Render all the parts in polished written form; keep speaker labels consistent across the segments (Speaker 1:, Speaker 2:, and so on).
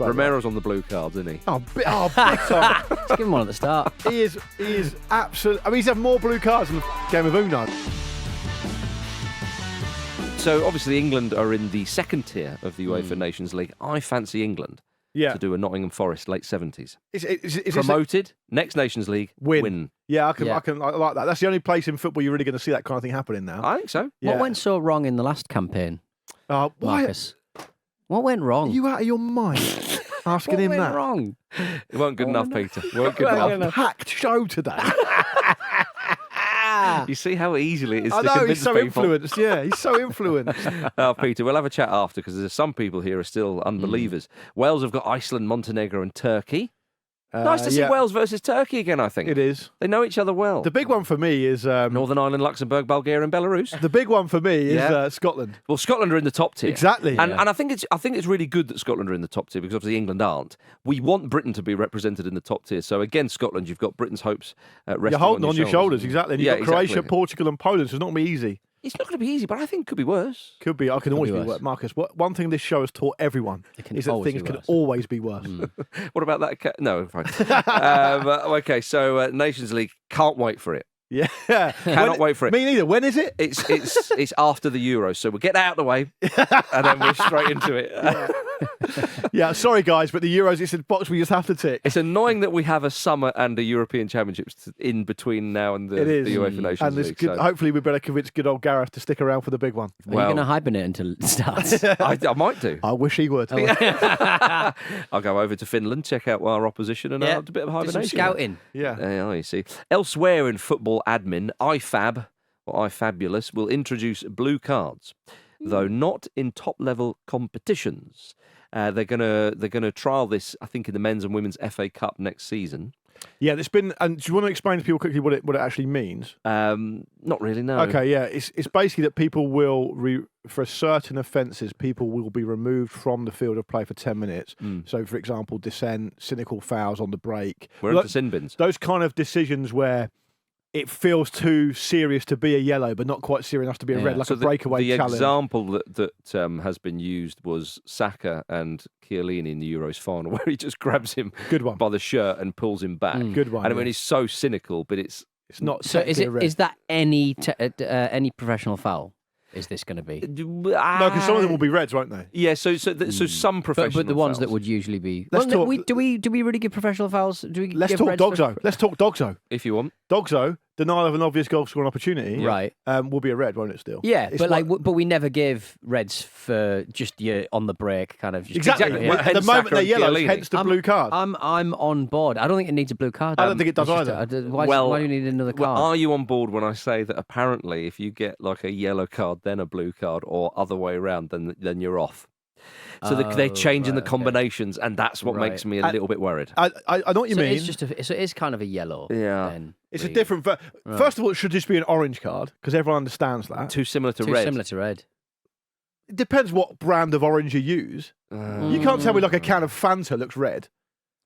Speaker 1: Romero's on the blue cards, isn't he?
Speaker 2: Big time.
Speaker 3: Let's give him one at the start.
Speaker 2: He is absolutely. I mean, he's had more blue cards than the game of Uno.
Speaker 1: So obviously England are in the second tier of the UEFA Nations League. I fancy England to do a Nottingham Forest late 70s.
Speaker 2: Is
Speaker 1: Promoted, next Nations League, win.
Speaker 2: Yeah, I like that. That's the only place in football you're really going to see that kind of thing happening now.
Speaker 1: I think so.
Speaker 3: What went so wrong in the last campaign, Marcus? What went wrong?
Speaker 2: Are you out of your mind asking him that?
Speaker 3: What went wrong?
Speaker 1: It weren't good enough, Peter. It weren't good enough.
Speaker 2: Packed show today.
Speaker 1: You see how easily it is
Speaker 2: I
Speaker 1: to
Speaker 2: know,
Speaker 1: convince
Speaker 2: he's so
Speaker 1: people.
Speaker 2: influenced. Yeah, he's so influenced.
Speaker 1: Peter, we'll have a chat after because there's some people here who are still unbelievers. Wales have got Iceland, Montenegro and Turkey. Nice to see Wales versus Turkey again, I think.
Speaker 2: It is.
Speaker 1: They know each other well.
Speaker 2: The big one for me is...
Speaker 1: Northern Ireland, Luxembourg, Bulgaria and Belarus.
Speaker 2: The big one for me is Scotland.
Speaker 1: Well, Scotland are in the top tier.
Speaker 2: Exactly.
Speaker 1: And I think it's really good that Scotland are in the top tier because obviously England aren't. We want Britain to be represented in the top tier. So again, Scotland, you've got Britain's hopes resting
Speaker 2: You're holding
Speaker 1: on your
Speaker 2: shoulders, exactly. And you've got Croatia, Portugal and Poland, so it's not going to be easy.
Speaker 1: It's not going to be easy, but I think it could be worse.
Speaker 2: Could be. I can always be worse. Marcus, one thing this show has taught everyone is that things can always be worse.
Speaker 1: What about that? No, fine. Okay, so Nations League, can't wait for it.
Speaker 2: Yeah.
Speaker 1: Cannot wait for it.
Speaker 2: Me neither. When is it?
Speaker 1: It's after the Euros, so we'll get that out of the way and then we're straight into it.
Speaker 2: Yeah, sorry guys, but the Euros, it's a box we just have to tick.
Speaker 1: It's annoying that we have a summer and a European Championships in between now and the UEFA Nations League.
Speaker 2: And hopefully we better convince good old Gareth to stick around for the big one.
Speaker 3: Are you going to hibernate until it starts?
Speaker 1: I might do.
Speaker 2: I wish he would.
Speaker 1: I'll go over to Finland, check out our opposition and I'll do a bit of hibernation.
Speaker 3: Do some scouting.
Speaker 2: Yeah.
Speaker 1: You see. Elsewhere in football admin, IFAB, or iFabulous, will introduce blue cards, though not in top-level competitions. They're gonna trial this, I think, in the men's and women's FA Cup next season.
Speaker 2: Yeah, there's been. And do you want to explain to people quickly what it actually means?
Speaker 1: Not really, no.
Speaker 2: Okay, yeah, it's basically that people will for certain offences, people will be removed from the field of play for 10 minutes. So, for example, dissent, cynical fouls on the break.
Speaker 1: We're into sin bins.
Speaker 2: Those kind of decisions where it feels too serious to be a yellow, but not quite serious enough to be a red, like a breakaway challenge.
Speaker 1: The example that has been used was Saka and Chiellini in the Euros final, where he just grabs him by the shirt and pulls him back.
Speaker 2: Good one.
Speaker 1: And I mean, he's so cynical, but it's
Speaker 2: not.
Speaker 3: So is that any professional foul? Is this going to be?
Speaker 2: No, because some of them will be reds, won't they?
Speaker 1: Yeah, so some professional
Speaker 3: but the ones
Speaker 1: fouls
Speaker 3: that would usually be. Do we really give professional fouls?
Speaker 2: Let's talk Dogzo. Let's talk Dogzo.
Speaker 1: If you want.
Speaker 2: Dogzo, denial of an obvious goal scoring opportunity,
Speaker 3: right?
Speaker 2: Will be a red, won't it? Still,
Speaker 3: yeah. But but we never give reds for just on the break kind of.
Speaker 2: Exactly. The moment they're yellow, hence the blue card.
Speaker 3: I'm on board. I don't think it needs a blue card.
Speaker 2: I don't think it does either.
Speaker 3: Why do you need another card?
Speaker 1: Are you on board when I say that apparently if you get like a yellow card then a blue card or other way around, then you're off? So they're changing the combinations, and that's what makes me a little bit worried.
Speaker 2: I know what you mean.
Speaker 3: It's just so it's kind of a yellow.
Speaker 1: Yeah.
Speaker 3: Then,
Speaker 2: it's a different. First of all, it should just be an orange card because everyone understands that.
Speaker 1: Too similar to red.
Speaker 3: Similar to red.
Speaker 2: It depends what brand of orange you use. You can't tell me like a can of Fanta looks red.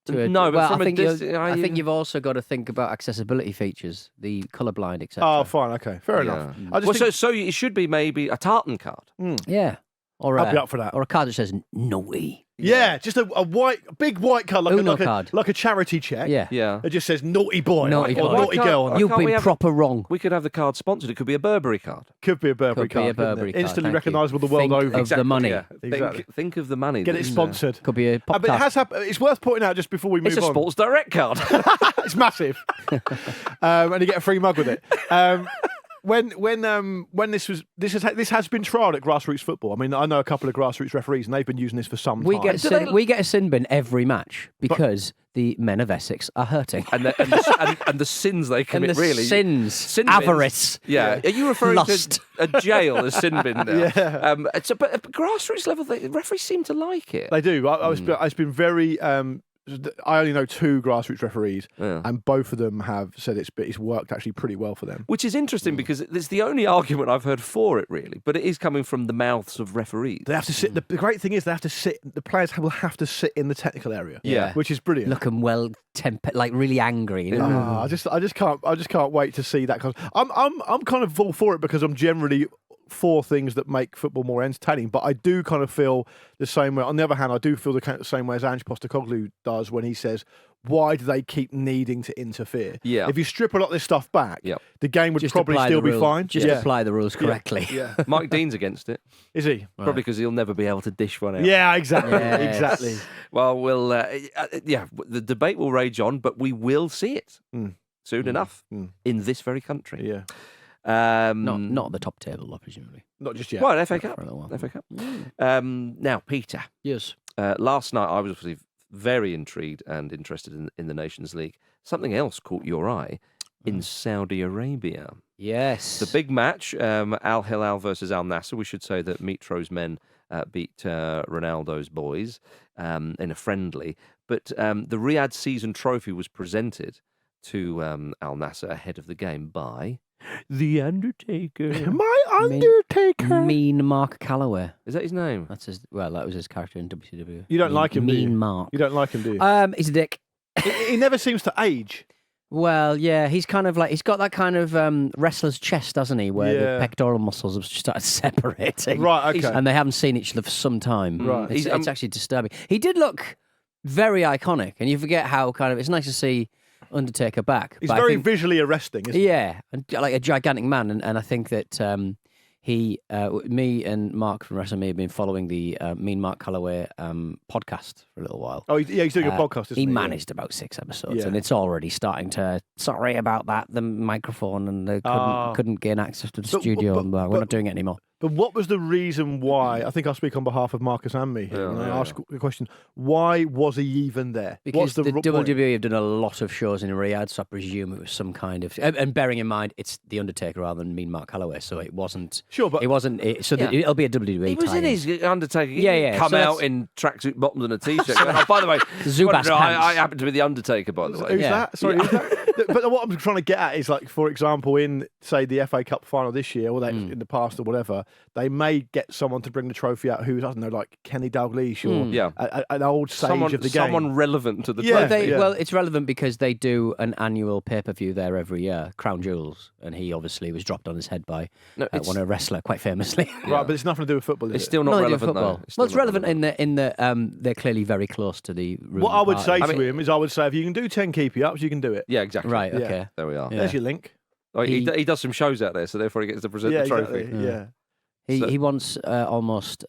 Speaker 1: No, but from
Speaker 3: I think you've also got to think about accessibility features, the colourblind, etc.
Speaker 2: Oh, fine, okay, fair enough.
Speaker 1: So it should be maybe a tartan card.
Speaker 3: Yeah. Or
Speaker 2: I'd be up for that.
Speaker 3: Or a card that says naughty.
Speaker 2: Yeah, just a big white card, like a charity check.
Speaker 3: Yeah.
Speaker 2: It just says naughty boy
Speaker 3: naughty
Speaker 2: or naughty girl.
Speaker 3: You've been proper wrong.
Speaker 1: We could have the card sponsored. It could be a Burberry card.
Speaker 2: Could be a Burberry card. Instantly recognisable the world over.
Speaker 3: Of the money.
Speaker 1: Yeah.
Speaker 2: Exactly.
Speaker 1: Think of the money.
Speaker 2: Get it sponsored.
Speaker 3: Could be a pop
Speaker 2: but it has happened. It's worth pointing out just before we move on.
Speaker 1: It's a Sports Direct card.
Speaker 2: It's massive. And you get a free mug with it. When this has been trialled at grassroots football. I mean, I know a couple of grassroots referees, and they've been using this for some time.
Speaker 3: We get a sin bin every match because the men of Essex are hurting,
Speaker 1: and the sins they commit.
Speaker 3: And the
Speaker 1: really
Speaker 3: sin avarice.
Speaker 1: Yeah. Are you referring
Speaker 3: Lust.
Speaker 1: to a jail as sin bin now?
Speaker 2: Yeah.
Speaker 1: But at grassroots level, the referees seem to like it.
Speaker 2: They do. It's been very. I only know 2 grassroots referees, and both of them have said it's worked actually pretty well for them.
Speaker 1: Which is interesting because it's the only argument I've heard for it, really. But it is coming from the mouths of referees.
Speaker 2: They have to sit. The great thing is they have to sit. The players will have to sit in the technical area.
Speaker 1: Yeah,
Speaker 2: which is brilliant.
Speaker 3: Looking well tempered, like really angry.
Speaker 2: I just can't wait to see that. I'm kind of all for it because I'm generally for things that make football more entertaining, but I do kind of feel the same way. On the other hand, I do feel the same way as Ange Postecoglou does when he says, why do they keep needing to interfere?
Speaker 1: Yeah.
Speaker 2: If you strip a lot of this stuff back, the game would
Speaker 3: Just
Speaker 2: probably
Speaker 3: apply
Speaker 2: still
Speaker 3: the
Speaker 2: be
Speaker 3: rule-
Speaker 2: fine.
Speaker 3: Just apply the rules correctly.
Speaker 2: Yeah.
Speaker 1: Mike Dean's against it,
Speaker 2: Is he?
Speaker 1: probably because he'll never be able to dish one out.
Speaker 2: Yeah, exactly.
Speaker 3: Yes.
Speaker 2: Exactly.
Speaker 1: Well, the debate will rage on, but we will see it soon enough in this very country.
Speaker 2: Yeah.
Speaker 3: Not at the top table, though, presumably.
Speaker 2: Not just yet.
Speaker 1: Well, an FA Cup.
Speaker 3: For a little while.
Speaker 1: FA Cup. Now, Peter,
Speaker 3: Yes.
Speaker 1: last night I was obviously very intrigued and interested in the Nations League. Something else caught your eye in Saudi Arabia.
Speaker 3: Yes.
Speaker 1: The big match, Al Hilal versus Al Nassr. We should say that Mitro's men beat Ronaldo's boys in a friendly. But the Riyadh Season Trophy was presented to Al Nassr ahead of the game by The Undertaker.
Speaker 2: My Undertaker.
Speaker 3: Mean Mark Calloway.
Speaker 1: Is that his name?
Speaker 3: That was his character in WCW.
Speaker 2: You don't like him, do you?
Speaker 3: Mean Mark.
Speaker 2: You don't like him, do you?
Speaker 3: He's a dick.
Speaker 2: He never seems to age.
Speaker 3: Well, yeah, he's kind of like, he's got that kind of wrestler's chest, doesn't he? Where
Speaker 2: Yeah.
Speaker 3: the pectoral muscles have started separating.
Speaker 2: Right, okay.
Speaker 3: And they haven't seen each other for some time.
Speaker 2: Right.
Speaker 3: It's actually disturbing. He did look very iconic, and you forget how kind of, it's nice to see Undertaker back.
Speaker 2: He's
Speaker 3: but I
Speaker 2: very
Speaker 3: think-
Speaker 2: visually arresting, isn't he?
Speaker 3: Yeah, and like a gigantic man, and I think that me and Mark from WrestleMania have been following the Mean Mark Calloway podcast for a little while.
Speaker 2: Oh, he's doing a podcast, isn't he?
Speaker 3: He managed about 6 episodes,
Speaker 2: Yeah.
Speaker 3: and it's already starting to. Sorry about that. The microphone, and they couldn't gain access to the
Speaker 2: But-
Speaker 3: studio, and we're
Speaker 2: but-
Speaker 3: not doing it anymore.
Speaker 2: But what was the reason why? I think I speak on behalf of Marcus and me here.
Speaker 1: Yeah,
Speaker 2: when I
Speaker 1: yeah,
Speaker 2: ask the question, why was he even there?
Speaker 3: Because
Speaker 2: What's
Speaker 3: the
Speaker 2: point?
Speaker 3: WWE have done a lot of shows in Riyadh, so I presume it was some kind of. And bearing in mind, it's The Undertaker rather than Mean Mark Calloway, so it wasn't.
Speaker 2: Sure, but
Speaker 3: It wasn't. So
Speaker 1: Yeah.
Speaker 3: it'll be a WWE.
Speaker 1: He was in
Speaker 3: tie-in.
Speaker 1: his Undertaker. He
Speaker 3: Yeah,
Speaker 1: didn't
Speaker 3: yeah,
Speaker 1: come
Speaker 3: so
Speaker 1: out
Speaker 3: that's-
Speaker 1: in tracksuit bottoms and a t-shirt. Oh, by the way,
Speaker 3: Zubas
Speaker 1: I
Speaker 3: pants.
Speaker 1: happen to be the Undertaker, by the way.
Speaker 2: who's
Speaker 3: Yeah.
Speaker 2: that? Sorry, who's that? But what I'm trying to get at is, like, for example, in say the FA Cup final this year, or they, in the past or whatever, they may get someone to bring the trophy out who's, I don't know, like Kenny Dalglish or
Speaker 1: Yeah.
Speaker 2: an old sage
Speaker 1: Someone,
Speaker 2: of the game.
Speaker 1: someone relevant to the
Speaker 2: Yeah.
Speaker 1: trophy.
Speaker 3: Well, it's relevant because they do an annual pay-per-view there every year, Crown Jewels, and he obviously was dropped on his head by
Speaker 1: No, it's-
Speaker 3: one a wrestler quite famously.
Speaker 2: Right, but it's nothing to do with football, is
Speaker 1: It's
Speaker 2: it?
Speaker 1: still not
Speaker 3: No, they do
Speaker 1: relevant,
Speaker 3: football.
Speaker 1: though.
Speaker 3: Well, it's relevant in the they're clearly very close to the. ruling
Speaker 2: What I would say
Speaker 3: party.
Speaker 2: to him is, I would say, if you can do 10 keepy-ups, you can do it.
Speaker 1: Yeah, exactly.
Speaker 3: Right.
Speaker 2: Yeah.
Speaker 3: Okay.
Speaker 1: There we are.
Speaker 3: Yeah.
Speaker 2: There's your link.
Speaker 1: Oh, he
Speaker 3: He-
Speaker 1: does some shows out there, so therefore he gets to present
Speaker 2: Yeah,
Speaker 1: the trophy.
Speaker 2: exactly. Yeah.
Speaker 3: He once almost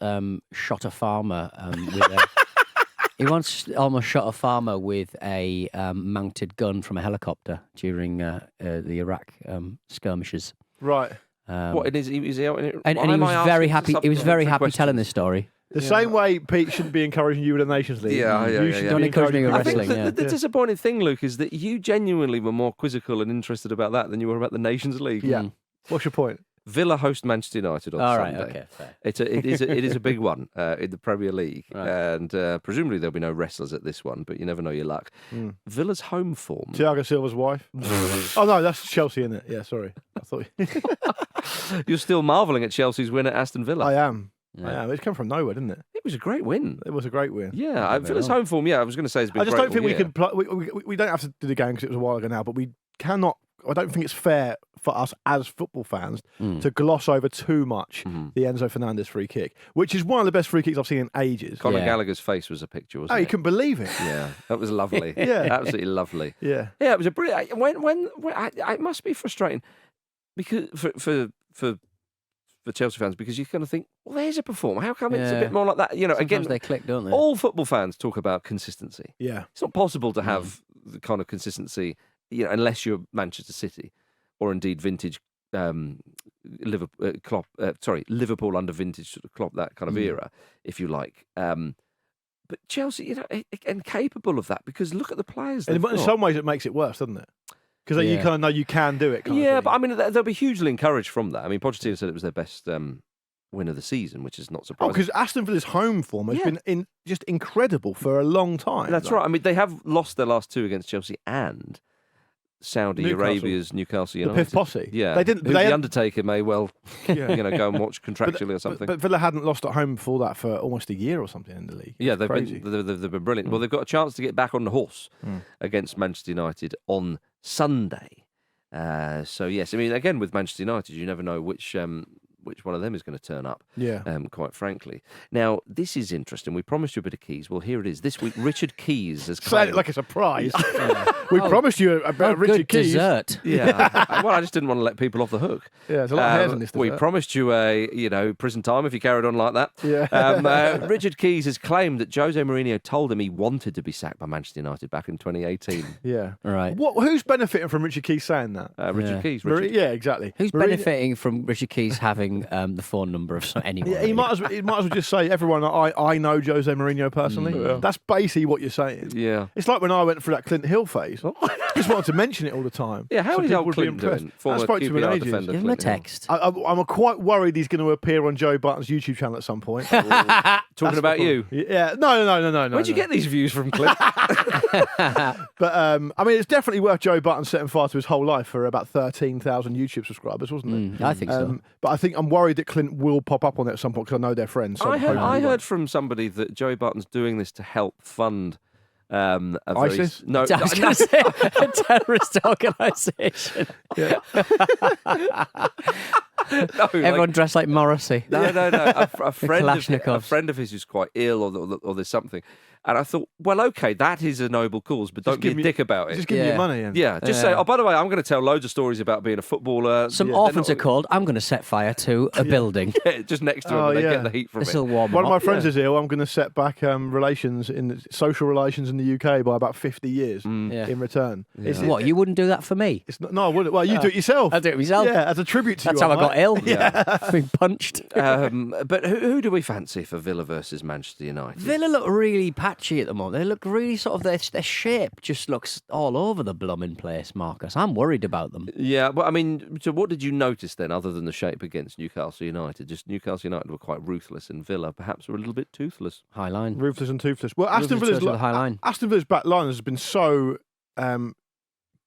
Speaker 3: shot a farmer with a. He once almost shot a farmer with a mounted gun from a helicopter during the Iraq skirmishes.
Speaker 2: Right.
Speaker 1: What it is? Is he out in it?
Speaker 3: And
Speaker 1: Why
Speaker 3: he
Speaker 1: am
Speaker 3: was
Speaker 1: I
Speaker 3: very
Speaker 1: asking
Speaker 3: happy.
Speaker 1: such
Speaker 3: He was very happy
Speaker 1: questions?
Speaker 3: telling this story.
Speaker 2: The same way Pete shouldn't be encouraging you with the Nations League.
Speaker 1: Yeah, yeah,
Speaker 2: you
Speaker 1: yeah,
Speaker 2: should
Speaker 1: yeah.
Speaker 3: Don't
Speaker 2: be
Speaker 3: encourage me
Speaker 2: encouraging
Speaker 3: with
Speaker 1: I
Speaker 2: us.
Speaker 1: think
Speaker 3: wrestling,
Speaker 1: the
Speaker 3: yeah.
Speaker 1: disappointing thing, Luke, is that you genuinely were more quizzical and interested about that than you were about the Nations League.
Speaker 2: Yeah. What's your point?
Speaker 1: Villa host Manchester United on
Speaker 3: All right.
Speaker 1: Sunday.
Speaker 3: Okay. Fair.
Speaker 1: It is a big one in the Premier League,
Speaker 3: Right.
Speaker 1: and presumably there'll be no wrestlers at this one, but you never know your luck. Villa's home form.
Speaker 2: Thiago Silva's wife? Oh, no, that's Chelsea, isn't it? Yeah, sorry. I thought
Speaker 1: You're still marvelling at Chelsea's win at Aston Villa.
Speaker 2: I am.
Speaker 3: Yeah.
Speaker 2: I am. It's come from nowhere, didn't it?
Speaker 1: It was a great win.
Speaker 2: It was a great win.
Speaker 1: Yeah, Villa's home form. Yeah, I was going to say it's been.
Speaker 2: I just
Speaker 1: great
Speaker 2: don't think
Speaker 1: all
Speaker 2: we
Speaker 1: year.
Speaker 2: can. We don't have to do the game because it was a while ago now, but we cannot. I don't think it's fair for us as football fans to gloss over too much the Enzo Fernandez free kick, which is one of the best free kicks I've seen in ages.
Speaker 1: Conor
Speaker 3: Yeah.
Speaker 1: Gallagher's face was a picture, wasn't
Speaker 2: Oh, you
Speaker 1: it?
Speaker 2: couldn't believe it.
Speaker 1: Yeah, that was lovely.
Speaker 2: Yeah.
Speaker 1: Absolutely lovely.
Speaker 2: Yeah.
Speaker 1: Yeah, it was a brilliant. When it must be frustrating because for Chelsea fans, because you kind of think, well, there's a performer. How come it's a
Speaker 3: Yeah.
Speaker 1: bit more like that? You know,
Speaker 3: Sometimes
Speaker 1: again,
Speaker 3: they click, don't they?
Speaker 1: all football fans talk about consistency.
Speaker 2: Yeah.
Speaker 1: It's not possible to have the kind of consistency, you know, unless you're Manchester City or indeed vintage Liverpool, Liverpool under vintage sort of Klopp, that kind of era, if you like. But Chelsea, you know, and capable of that because look at the players.
Speaker 2: And
Speaker 1: they've
Speaker 2: in
Speaker 1: got.
Speaker 2: some ways, it makes it worse, doesn't it? Because you
Speaker 3: Yeah.
Speaker 2: kind of know you can do it. Kind
Speaker 1: Yeah,
Speaker 2: of
Speaker 1: but
Speaker 2: thing.
Speaker 1: I mean, they'll be hugely encouraged from that. I mean, Pochettino said it was their best win of the season, which is not
Speaker 2: Oh,
Speaker 1: surprising.
Speaker 2: because Aston Villa's home form has
Speaker 1: Yeah.
Speaker 2: been just incredible for a long time.
Speaker 1: That's
Speaker 2: Like,
Speaker 1: right. I mean, they have lost their last two against Chelsea and Saudi
Speaker 2: Newcastle.
Speaker 1: Arabia's Newcastle
Speaker 2: The
Speaker 1: United.
Speaker 2: Piff Posse.
Speaker 1: Yeah,
Speaker 2: They didn't.
Speaker 1: Who
Speaker 2: They
Speaker 1: the
Speaker 2: had-
Speaker 1: Undertaker may well,
Speaker 2: Yeah.
Speaker 1: you know, go and watch contractually or something.
Speaker 2: But Villa hadn't lost at home before that for almost a year or something in the league.
Speaker 1: Yeah,
Speaker 2: It's
Speaker 1: they've
Speaker 2: crazy.
Speaker 1: they've been brilliant. Well, they've got a chance to get back on the horse against Manchester United on Sunday. So yes, I mean, again with Manchester United, you never know which which one of them is going to turn up.
Speaker 2: Yeah.
Speaker 1: Quite frankly. Now, this is interesting. We promised you a bit of Keys. Well, here it is. This week, Richard Keys has
Speaker 2: Say
Speaker 1: claimed...
Speaker 2: it like a surprise. We promised you about Richard Keys.
Speaker 3: Dessert.
Speaker 1: Yeah. Well, I just didn't want to let people off the hook.
Speaker 2: Yeah, there's a lot of hairs in this
Speaker 1: We
Speaker 2: dessert.
Speaker 1: promised you prison time if you carried on like that.
Speaker 2: Yeah.
Speaker 1: Richard Keys has claimed that José Mourinho told him he wanted to be sacked by Manchester United back in 2018.
Speaker 2: Yeah.
Speaker 3: Right.
Speaker 2: Who's benefiting from Richard Keys saying that?
Speaker 1: Richard Keys.
Speaker 2: Yeah, exactly.
Speaker 3: Who's benefiting from Richard Keys having the phone number of anyone?
Speaker 2: Yeah, he might as well just say, everyone, I know Jose Mourinho personally. That's basically what you're saying.
Speaker 1: Yeah.
Speaker 2: It's like when I went through that Clint Hill phase. Just wanted to mention it all the time.
Speaker 1: Yeah, how
Speaker 2: so
Speaker 1: is
Speaker 2: people
Speaker 1: old
Speaker 2: would be
Speaker 1: Clinton
Speaker 2: impressed.
Speaker 1: doing?
Speaker 2: I
Speaker 1: Former
Speaker 2: spoke to him in
Speaker 1: QPR
Speaker 2: ages.
Speaker 1: defender.
Speaker 3: Give him a
Speaker 1: Clinton Hill.
Speaker 3: text.
Speaker 2: I'm quite worried he's going to appear on Joe Barton's YouTube channel at some point.
Speaker 1: Talking about you.
Speaker 2: Yeah, no.
Speaker 1: Where'd you get these views from, Clint?
Speaker 2: But I mean, it's definitely worth Joe Barton setting fire to his whole life for about 13,000 YouTube subscribers, wasn't it?
Speaker 3: I think so.
Speaker 2: But I'm worried that Clint will pop up on it at some point because I know they're friends. So
Speaker 1: I
Speaker 2: hopefully
Speaker 1: heard from somebody that Joey Barton's doing this to help fund
Speaker 2: ISIS?
Speaker 1: No,
Speaker 3: I was going to say a terrorist organisation.
Speaker 2: Yeah.
Speaker 1: no,
Speaker 3: Everyone dressed like Morrissey.
Speaker 1: No. A friend
Speaker 3: Kalashnikovs.
Speaker 1: of his who's quite ill, or there's something. And I thought, well, okay, that is a noble cause, but don't be a dick about it.
Speaker 2: Just give me your money. And...
Speaker 1: Yeah, just say, oh, by the way, I'm going to tell loads of stories about being a footballer.
Speaker 3: Some orphans are called, I'm going to set fire to a building.
Speaker 1: Yeah, just next to him, and they get the heat from
Speaker 3: This will
Speaker 1: it.
Speaker 3: warm them
Speaker 2: One of my
Speaker 3: up.
Speaker 2: friends is ill. I'm going to set back social relations in the UK by about 50 years in return.
Speaker 3: What, you wouldn't do that for me?
Speaker 2: It's not, no, I wouldn't. Well, you do it yourself.
Speaker 3: I'll do it myself.
Speaker 2: Yeah, as a tribute to
Speaker 3: That's
Speaker 2: you.
Speaker 3: how I got ill.
Speaker 1: Yeah.
Speaker 3: Being punched.
Speaker 1: But who do we fancy for Villa versus Manchester United?
Speaker 3: Villa look really patchy at the moment. They look really sort of, their shape just looks all over the blooming place, Marcus. I'm worried about them.
Speaker 1: Yeah, but I mean, so what did you notice then, other than the shape against Newcastle United? Just Newcastle United were quite ruthless, and Villa perhaps were a little bit toothless.
Speaker 3: High line.
Speaker 2: Ruthless and toothless. Well, Aston
Speaker 3: Ruthless
Speaker 2: Villa's
Speaker 3: to the high line.
Speaker 2: Aston Villa's back line has been so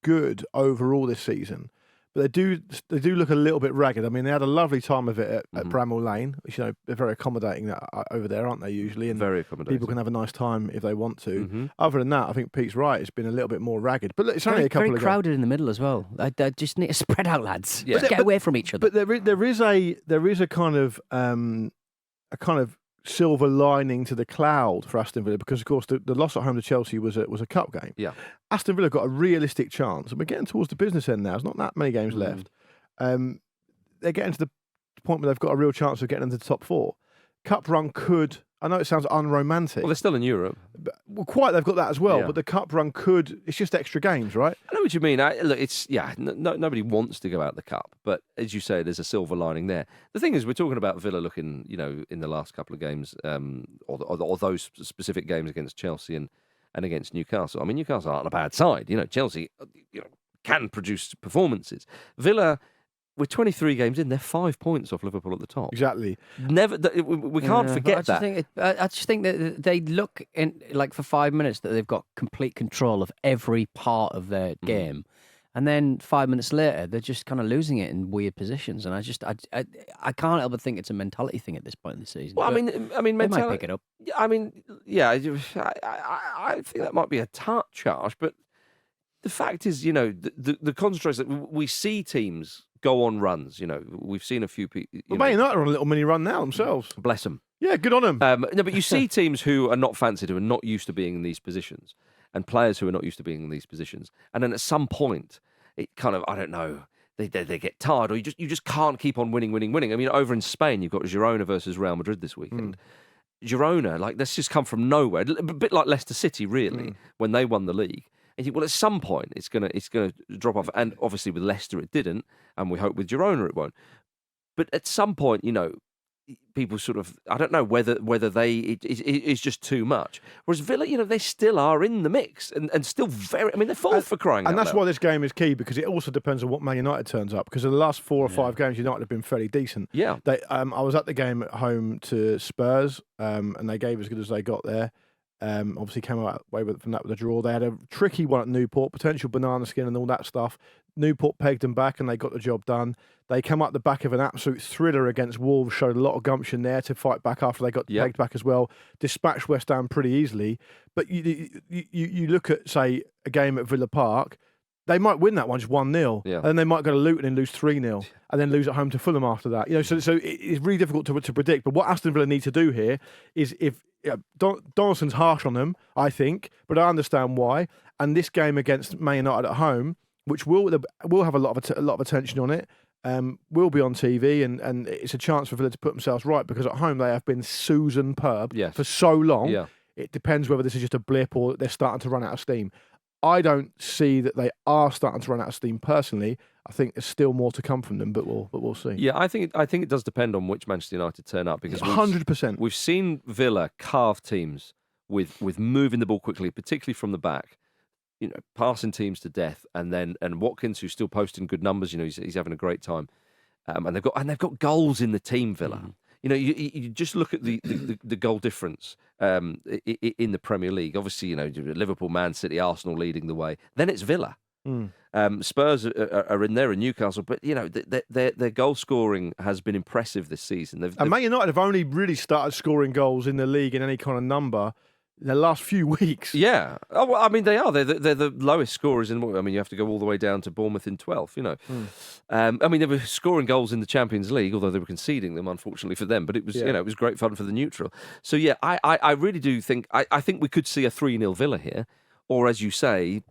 Speaker 2: good overall this season. But they do look a little bit ragged. I mean, they had a lovely time of it at Bramall Lane, which, they're very accommodating over there, aren't they, usually? And
Speaker 1: Very accommodating.
Speaker 2: people can have a nice time if they want to. Other than that, I think Pete's right. It's been a little bit more ragged. But look, it's only a couple
Speaker 3: very
Speaker 2: of
Speaker 3: crowded in the middle as well. I just need to spread out, lads.
Speaker 1: Yeah.
Speaker 3: Just get away from each other.
Speaker 2: But there is a kind of silver lining to the cloud for Aston Villa because, of course, the loss at home to Chelsea was a cup game.
Speaker 1: Yeah.
Speaker 2: Aston Villa got a realistic chance, and we're getting towards the business end now. There's not that many games left. They're getting to the point where they've got a real chance of getting into the top four. Cup run could. I know it sounds unromantic.
Speaker 1: Well, they're still in Europe.
Speaker 2: Quite, they've got that as well.
Speaker 1: Yeah.
Speaker 2: But the cup run could. It's just extra games, right?
Speaker 1: I know what you mean. Look, it's nobody wants to go out the cup, but as you say, there's a silver lining there. The thing is, we're talking about Villa looking, in the last couple of games, or those specific games against Chelsea and against Newcastle. I mean, Newcastle aren't a bad side. Chelsea, can produce performances. Villa, with 23 games in, they're 5 points off Liverpool at the top.
Speaker 2: Exactly.
Speaker 1: Never, we can't forget that.
Speaker 3: I just think that they look in for 5 minutes that they've got complete control of every part of their game, and then 5 minutes later they're just kind of losing it in weird positions. And I can't help but think it's a mentality thing at this point in the season.
Speaker 1: Well, I mean,
Speaker 3: they
Speaker 1: mentality,
Speaker 3: might pick it up.
Speaker 1: I mean, yeah, I think that might be a touch harsh, but the fact is, the concentration that we see teams go on runs. We've seen a few people.
Speaker 2: Man United are on a little mini run now themselves.
Speaker 1: Bless them.
Speaker 2: Yeah, good on them.
Speaker 1: No, but you see teams who are not fancied, who are not used to being in these positions, and players who are not used to being in these positions, and then at some point, it kind of, I don't know, they get tired, or you just can't keep on winning. I mean, over in Spain, you've got Girona versus Real Madrid this weekend. Girona, that's just come from nowhere, a bit like Leicester City, really, when they won the league. And you think, well, at some point it's gonna drop off, and obviously with Leicester it didn't, and we hope with Girona it won't. But at some point, people sort of, I don't know whether it's just too much. Whereas Villa, they still are in the mix and still very. I mean, they're full for crying out loud.
Speaker 2: And that's why this game is key, because it also depends on what Man United turns up. Because in the last 4 or 5 games, United have been fairly decent.
Speaker 1: Yeah.
Speaker 2: I was at the game at home to Spurs, and they gave as good as they got there. Obviously came away from that with a draw. They had a tricky one at Newport, potential banana skin and all that stuff. Newport pegged them back and they got the job done. They come up the back of an absolute thriller against Wolves, showed a lot of gumption there to fight back after they got pegged back as well. Dispatched West Ham pretty easily. But you look at, say, a game at Villa Park, they might win that one just 1-0,
Speaker 1: Yeah.
Speaker 2: and then they might go to Luton and lose 3-0, and then lose at home to Fulham after that. So it's really difficult to predict. But what Aston Villa need to do here is Donaldson's harsh on them, I think, but I understand why. And this game against Man United at home, which will have a lot of attention on it, will be on TV, and it's a chance for Villa to put themselves right, because at home they have been superb for so long.
Speaker 1: Yeah.
Speaker 2: It depends whether this is just a blip or they're starting to run out of steam. I don't see that they are starting to run out of steam personally. I think there's still more to come from them, but we'll see.
Speaker 1: Yeah, I think it does depend on which Manchester United turn up, because
Speaker 2: 100%.
Speaker 1: we've seen Villa carve teams with moving the ball quickly, particularly from the back. Passing teams to death, and Watkins, who's still posting good numbers. He's having a great time, and they've got goals in the team. Villa. You just look at the goal difference in the Premier League. Obviously, Liverpool, Man City, Arsenal leading the way. Then it's Villa. Spurs are in there, and Newcastle, but their goal scoring has been impressive this season.
Speaker 2: And Man United have only really started scoring goals in the league in any kind of number in the last few weeks.
Speaker 1: Yeah. Oh, well, I mean, they are. They're the lowest scorers in. I mean, you have to go all the way down to Bournemouth in 12th. I mean, they were scoring goals in the Champions League, although they were conceding them, unfortunately for them. But it was, it was great fun for the neutral. So yeah, I really do think. I think we could see a 3-0 Villa here, or as you say.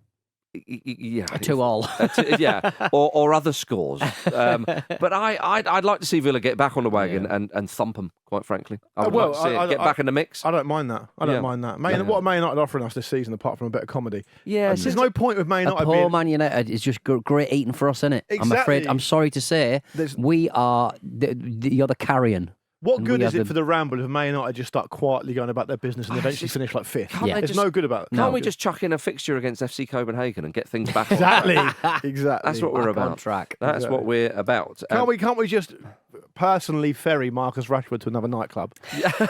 Speaker 1: Yeah,
Speaker 3: a 2-2.
Speaker 1: or other scores. But I'd like to see Villa get back on the wagon and thump them. Quite frankly, I would like to see it get back in the mix.
Speaker 2: I don't mind that. I don't mind that. What are Man United offering us this season apart from a bit of comedy?
Speaker 3: Yeah,
Speaker 2: there's no point with Man United.
Speaker 3: Poor Man United is just great eating for us, isn't it?
Speaker 2: Exactly.
Speaker 3: I'm sorry to say, we are you're the carrion.
Speaker 2: What good is it for the Ramble if Man United just start quietly going about their business and eventually finish like fifth? There's no good about it.
Speaker 1: Can't we just chuck in a fixture against FC Copenhagen and get things back on
Speaker 2: Exactly.
Speaker 1: That's what we're about.
Speaker 3: On track.
Speaker 1: That's what we're about.
Speaker 2: Can't we just personally ferry Marcus Rashford to another nightclub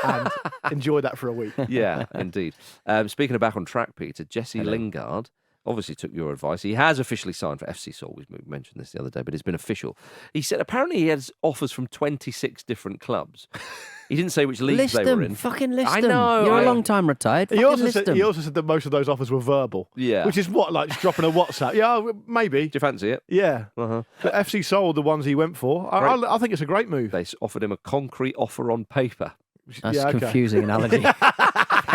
Speaker 2: and enjoy that for a week?
Speaker 1: Yeah, indeed. Speaking of back on track, Peter, Jesse Lingard obviously took your advice. He has officially signed for FC Seoul. We mentioned this the other day, but it's been official. He said apparently he has offers from 26 different clubs. He didn't say which leagues they were in.
Speaker 3: Fucking list
Speaker 1: I
Speaker 3: them.
Speaker 1: know.
Speaker 3: You're a long time retired.
Speaker 2: He also said that most of those offers were verbal.
Speaker 1: Yeah.
Speaker 2: Which is what, like just dropping a WhatsApp? Yeah, maybe.
Speaker 1: Do you fancy it?
Speaker 2: Yeah.
Speaker 1: Uh-huh.
Speaker 2: But FC Seoul, the ones he went for, I think it's a great move.
Speaker 1: They offered him a concrete offer on paper.
Speaker 3: That's confusing analogy.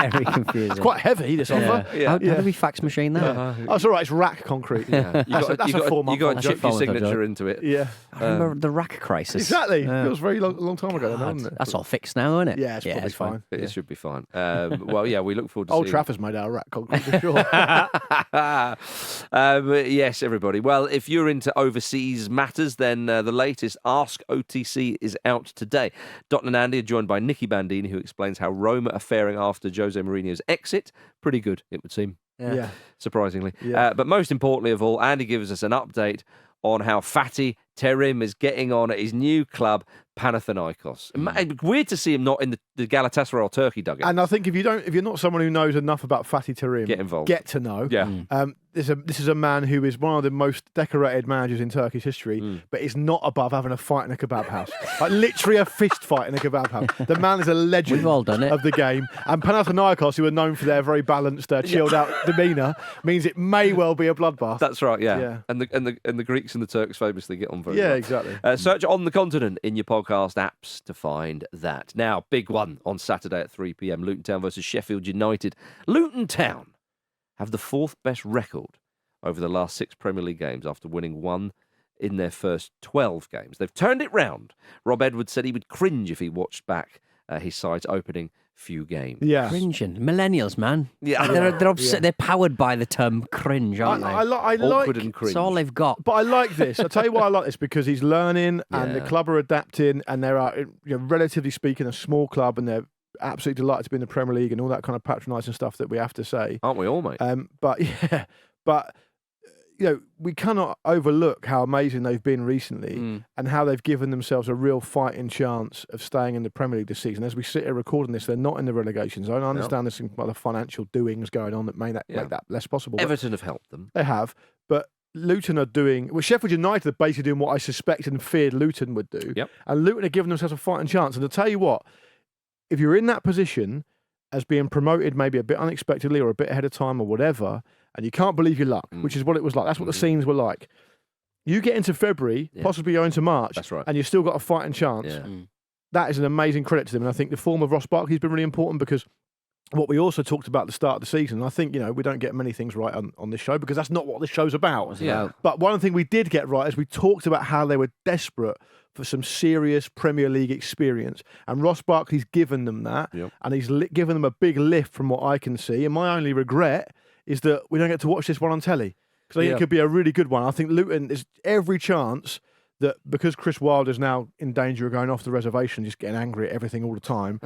Speaker 3: Very confusing.
Speaker 2: It's quite heavy, this offer.
Speaker 3: How do we fax machine that?
Speaker 2: Oh, it's all right. It's rack concrete.
Speaker 1: Yeah.
Speaker 2: That's a 4 month.
Speaker 1: You got to chuck your signature into it.
Speaker 2: Yeah.
Speaker 3: I remember the rack crisis.
Speaker 2: Exactly. It was a very long time ago, wasn't it?
Speaker 3: That's all fixed now, isn't it?
Speaker 2: Yeah, it's probably fine.
Speaker 1: It should be fine. Well, yeah, we look forward to
Speaker 2: Old
Speaker 1: seeing...
Speaker 2: Trafford's made out of rack concrete, for sure.
Speaker 1: Yes, everybody. Well, if you're into overseas matters, then the latest Ask OTC is out today. Dot and Andy are joined by Nicky Bandini, who explains how Roma are faring after José Mourinho's exit. Pretty good, it would seem.
Speaker 2: Yeah.
Speaker 1: Surprisingly.
Speaker 2: Yeah.
Speaker 1: But most importantly of all, Andy gives us an update on how Fatih Terim is getting on at his new club, Panathinaikos. Weird to see him not in the Galatasaray or Turkey dugout.
Speaker 2: And I think if you're not someone who knows enough about Fatih Terim,
Speaker 1: Get involved.
Speaker 2: Get to know.
Speaker 1: Yeah.
Speaker 2: This is a man who is one of the most decorated managers in Turkish history, but is not above having a fight in a kebab house. Like literally a fist fight in a kebab house. The man is a legend
Speaker 3: We've all done it.
Speaker 2: of the game. And Panathinaikos, who are known for their very balanced, chilled out demeanour, means it may well be a bloodbath.
Speaker 1: That's right, yeah. And the Greeks and the Turks famously get on very well.
Speaker 2: Yeah, exactly.
Speaker 1: Search On the Continent in your podcast apps to find that. Now, big one on Saturday at 3 p.m. Luton Town versus Sheffield United. Luton Town have the fourth best record over the last 6 Premier League games after winning 1 in their first 12 games. They've turned it round. Rob Edwards said he would cringe if he watched back his side's opening few games.
Speaker 2: Yeah.
Speaker 3: Cringing. Millennials, man.
Speaker 1: Yeah.
Speaker 3: They're upset. Yeah. They're powered by the term cringe, aren't they?
Speaker 2: I like
Speaker 1: awkward and cringe.
Speaker 3: It's all they've got.
Speaker 2: But I like this. I'll tell you why I like this, because he's learning and the club are adapting, and they're, relatively speaking, a small club, and they're absolutely delighted to be in the Premier League and all that kind of patronising stuff that we have to say.
Speaker 1: Aren't we all, mate?
Speaker 2: But we cannot overlook how amazing they've been recently and how they've given themselves a real fighting chance of staying in the Premier League this season. As we sit here recording this, they're not in the relegation zone. I understand there's some other financial doings going on that make that less possible.
Speaker 1: Everton have helped them.
Speaker 2: They have, but Luton are doing... Well, Sheffield United are basically doing what I suspected and feared Luton would do.
Speaker 1: Yep.
Speaker 2: And Luton are giving themselves a fighting chance. And to tell you what, if you're in that position as being promoted maybe a bit unexpectedly or a bit ahead of time or whatever, and you can't believe your luck, which is what it was like. That's what the scenes were like. You get into February, possibly go into March,
Speaker 1: That's right.
Speaker 2: and you've still got a fighting chance.
Speaker 1: Yeah.
Speaker 2: That is an amazing credit to them. And I think the form of Ross Barkley has been really important because what we also talked about at the start of the season, and I think, we don't get many things right on this show because that's not what this show's about.
Speaker 1: Yeah.
Speaker 2: But one thing we did get right is we talked about how they were desperate for some serious Premier League experience. And Ross Barkley's given them that, and he's given them a big lift from what I can see. And my only regret is that we don't get to watch this one on telly. Because I think it could be a really good one. I think Luton, there's every chance that because Chris Wilder's now in danger of going off the reservation, just getting angry at everything all the time,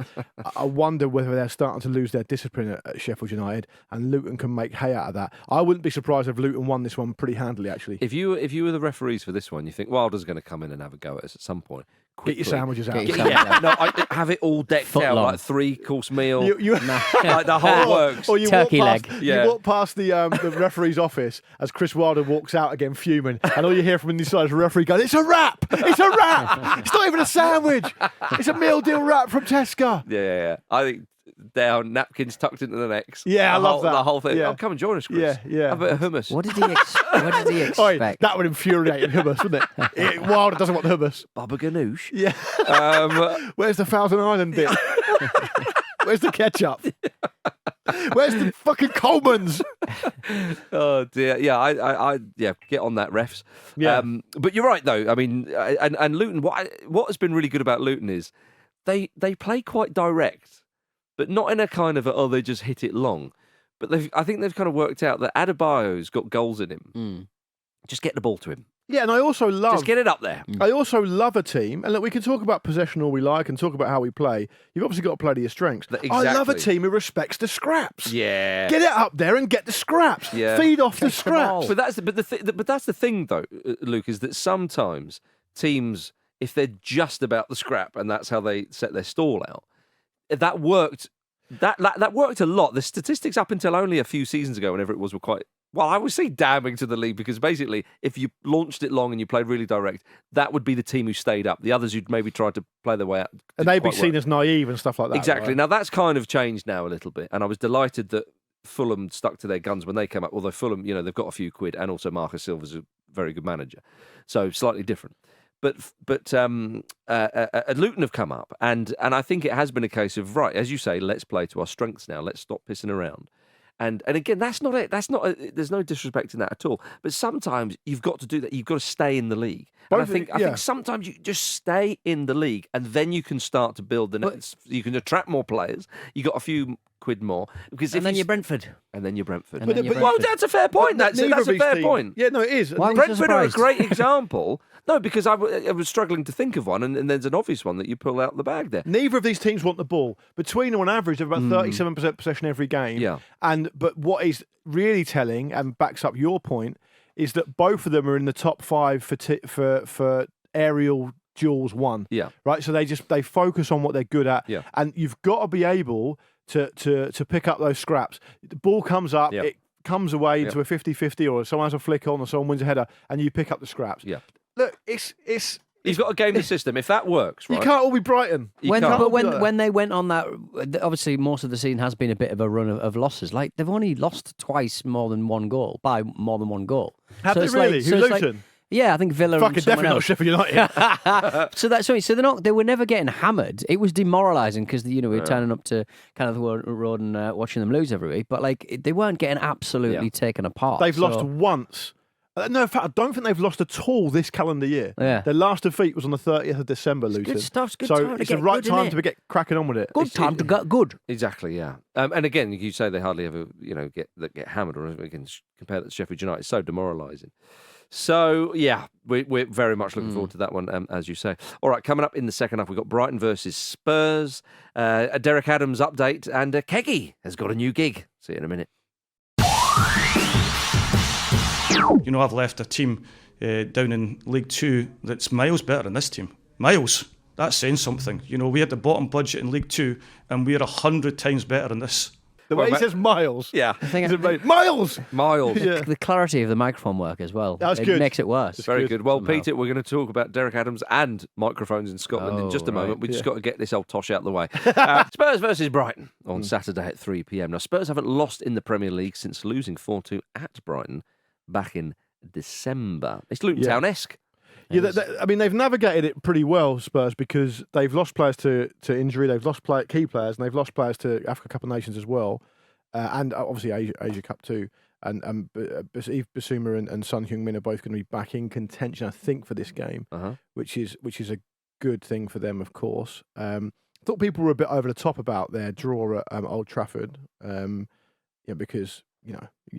Speaker 2: I wonder whether they're starting to lose their discipline at Sheffield United, and Luton can make hay out of that. I wouldn't be surprised if Luton won this one pretty handily, actually.
Speaker 1: If you were the referees for this one, you think Wilder's going to come in and have a go at us at some point. Quickly.
Speaker 2: Get your sandwiches out.
Speaker 1: I have it all decked out, like 3-course meal, like the whole works.
Speaker 2: Or you
Speaker 3: Turkey
Speaker 2: walk past,
Speaker 3: leg.
Speaker 2: You walk past the referee's office as Chris Wilder walks out again fuming, and all you hear from inside is the referee going, "It's a wrap! It's a wrap! It's not even a sandwich! It's a meal deal wrap from Tesco."
Speaker 1: Yeah. I think down, napkins tucked into the necks.
Speaker 2: Yeah, I love that.
Speaker 1: The whole thing.
Speaker 2: Yeah.
Speaker 1: Oh, come and join us, Chris.
Speaker 2: Yeah.
Speaker 1: Have a bit of hummus.
Speaker 3: What did he expect?
Speaker 2: Oi, that would infuriate hummus, wouldn't it? Wilder doesn't want the hummus.
Speaker 1: Baba ganoush.
Speaker 2: Yeah. Where's the Thousand Island dip? Where's the ketchup? Where's the fucking Coleman's?
Speaker 1: Oh dear, yeah, I get on that, refs.
Speaker 2: Yeah.
Speaker 1: But you're right though. I mean, and Luton. What has been really good about Luton is they play quite direct, but not in a kind of they just hit it long. But I think they've kind of worked out that Adebayo's got goals in him. Just get the ball to him.
Speaker 2: Yeah, and I also love...
Speaker 1: Just get it up there.
Speaker 2: I also love a team, and look, we can talk about possession all we like and talk about how we play. You've obviously got to play to your strengths.
Speaker 1: Exactly.
Speaker 2: I love a team who respects the scraps.
Speaker 1: Yeah.
Speaker 2: Get it up there and get the scraps.
Speaker 1: Yeah.
Speaker 2: Feed off the scraps.
Speaker 1: But that's the thing, though, Luke, is that sometimes teams, if they're just about the scrap and that's how they set their stall out, that worked. That worked a lot. The statistics up until only a few seasons ago, whenever it was, were quite... Well, I would say damning to the league because basically, if you launched it long and you played really direct, that would be the team who stayed up. The others who'd maybe tried to play their way out.
Speaker 2: And they'd be seen as naive and stuff like that.
Speaker 1: Exactly.
Speaker 2: Right?
Speaker 1: Now, that's kind of changed now a little bit. And I was delighted that Fulham stuck to their guns when they came up. Although Fulham, they've got a few quid, and also Marcus Silva's a very good manager. So slightly different. But Luton have come up, and I think it has been a case of, right, as you say, let's play to our strengths now. Let's stop pissing around. And again, that's not it. There's no disrespect in that at all. But sometimes you've got to do that. You've got to stay in the league. And I think sometimes you just stay in the league, and then you can start to build the next. You can attract more players. You got a few quid more because
Speaker 3: then you're Brentford.
Speaker 1: And then you're Brentford.
Speaker 3: Well,
Speaker 1: that's a fair point. That's a fair point.
Speaker 2: Yeah, no, it is.
Speaker 1: Brentford are a great example. No, because I was struggling to think of one, and there's an obvious one that you pull out the bag there.
Speaker 2: Neither of these teams want the ball. Between them, on average, they've about 37% possession every game.
Speaker 1: Yeah.
Speaker 2: But what is really telling and backs up your point is that both of them are in the top 5 for aerial duels won.
Speaker 1: Yeah.
Speaker 2: Right. So they focus on what they're good at.
Speaker 1: Yeah.
Speaker 2: And you've got to be able to pick up those scraps. The ball comes up.
Speaker 1: Yeah.
Speaker 2: It comes away into a 50-50, or someone has a flick on, or someone wins a header, and you pick up the scraps.
Speaker 1: Yeah.
Speaker 2: Look, it's
Speaker 1: You've got to game the system. If that works, right?
Speaker 2: You can't all be Brighton.
Speaker 3: When they went on that, obviously most of the season has been a bit of a run of losses. Like they've only lost twice more than one goal.
Speaker 2: Have they really? Who, Luton?
Speaker 3: Yeah, I think Villa.
Speaker 2: Fucking
Speaker 3: and
Speaker 2: definitely not
Speaker 3: else.
Speaker 2: Sheffield United.
Speaker 3: So they were never getting hammered. It was demoralising because we were turning up to kind of the road and watching them lose every week. But they weren't getting absolutely taken apart.
Speaker 2: They've lost once. No, in fact, I don't think they've lost at all this calendar year.
Speaker 3: Yeah.
Speaker 2: Their last defeat was on the 30th of December, Luton.
Speaker 3: Good stuff. It's good
Speaker 2: so
Speaker 3: time to
Speaker 2: it's
Speaker 3: get
Speaker 2: the right
Speaker 3: good,
Speaker 2: time
Speaker 3: isn't
Speaker 2: to get cracking on with it.
Speaker 3: Good time to get good.
Speaker 1: Exactly, yeah. And again, you say they hardly ever, get hammered, or we can compare that to Sheffield United. It's so demoralising. So, yeah, we're very much looking forward to that one, as you say. All right, coming up in the second half, we've got Brighton versus Spurs, a Derek Adams update, and Keggy has got a new gig. See you in a minute.
Speaker 4: I've left a team down in League 2 that's miles better than this team. Miles. That's saying something. We had the bottom budget in League 2 and we're 100 times better than this.
Speaker 2: The way he says miles.
Speaker 1: Yeah.
Speaker 3: I think
Speaker 2: Is amazing. Miles!
Speaker 1: Miles.
Speaker 2: Yeah.
Speaker 3: the clarity of the microphone work as well.
Speaker 2: That's
Speaker 3: it
Speaker 2: good.
Speaker 3: makes it worse.
Speaker 1: Very
Speaker 2: good.
Speaker 1: good. Well,
Speaker 3: somehow.
Speaker 1: Peter, we're going to talk about Derek Adams and microphones in Scotland in
Speaker 3: Oh,
Speaker 1: just a moment.
Speaker 3: right.
Speaker 1: We just
Speaker 2: Yeah.
Speaker 1: got to get this old tosh out of the way. Spurs versus Brighton on Saturday at 3 p.m. Now, Spurs haven't lost in the Premier League since losing 4-2 at Brighton back in December. It's Luton
Speaker 2: Yeah.
Speaker 1: Town-esque.
Speaker 2: Yeah, I mean, they've navigated it pretty well, Spurs, because they've lost players to injury, they've lost key players, and they've lost players to Africa Cup of Nations as well, and obviously Asia Cup too. And Yves Bissouma and Son Heung-min are both going to be back in contention, I think, for this game, which is a good thing for them, of course. I thought people were a bit over the top about their draw at Old Trafford, because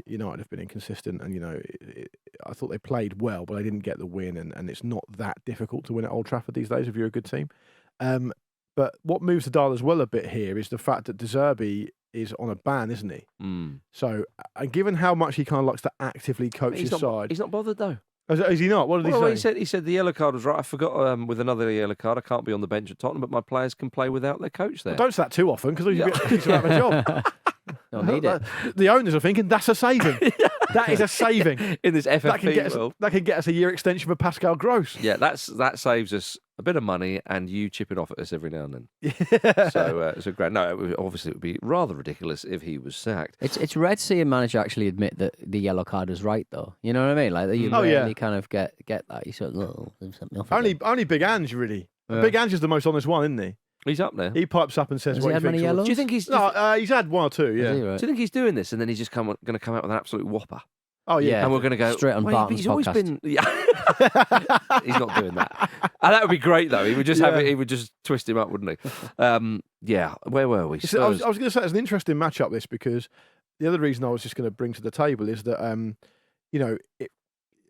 Speaker 2: United have been inconsistent, and I thought they played well, but they didn't get the win, and it's not that difficult to win at Old Trafford these days if you're a good team. But what moves the dial as well a bit here is the fact that De Zerbi is on a ban, isn't he? So, and given how much he kind of likes to actively coach his side,
Speaker 1: He's not bothered, though.
Speaker 2: is he not? What did he say?
Speaker 1: He said the yellow card was right. I forgot with another yellow card. I can't be on the bench at Tottenham, but my players can play without their coach there.
Speaker 2: Well, don't say that too often because you'll get out of a job.
Speaker 3: Don't need it.
Speaker 2: The owners are thinking that's a saving. That is a saving
Speaker 1: in this
Speaker 2: that can
Speaker 1: FFP world.
Speaker 2: that can get us a year extension for Pascal Gross.
Speaker 1: Yeah, that saves us a bit of money and you chipping off at us every now and then.
Speaker 2: Yeah.
Speaker 1: So great. No, obviously it would be rather ridiculous if he was sacked.
Speaker 3: It's rare to see a manager actually admit that the yellow card was right, though. You know what I mean? Like you really kind of get that. You sort of
Speaker 2: Only Big Ange really.
Speaker 3: Yeah.
Speaker 2: Big Ange is the most honest one, isn't he?
Speaker 1: He's up there.
Speaker 2: He pipes up and says
Speaker 3: Has
Speaker 2: what
Speaker 3: he had
Speaker 2: thinks.
Speaker 3: many yellows?
Speaker 1: Do you think he's?
Speaker 2: No, he's had one or two. Yeah.
Speaker 3: Is he,
Speaker 1: Do
Speaker 3: right?
Speaker 1: you think he's doing this and then he's just going to come out with an absolute whopper?
Speaker 2: Oh yeah.
Speaker 3: Yeah.
Speaker 1: And we're going to go
Speaker 3: Straight on
Speaker 1: "Well,
Speaker 3: Barton's
Speaker 1: he's always
Speaker 3: podcast."
Speaker 1: been. Yeah. He's not doing that. And that would be great though. He would just have it. He would just twist him up, wouldn't he? Yeah. Where were we?
Speaker 2: I was going to say it's an interesting matchup this because the other reason I was just going to bring to the table is that on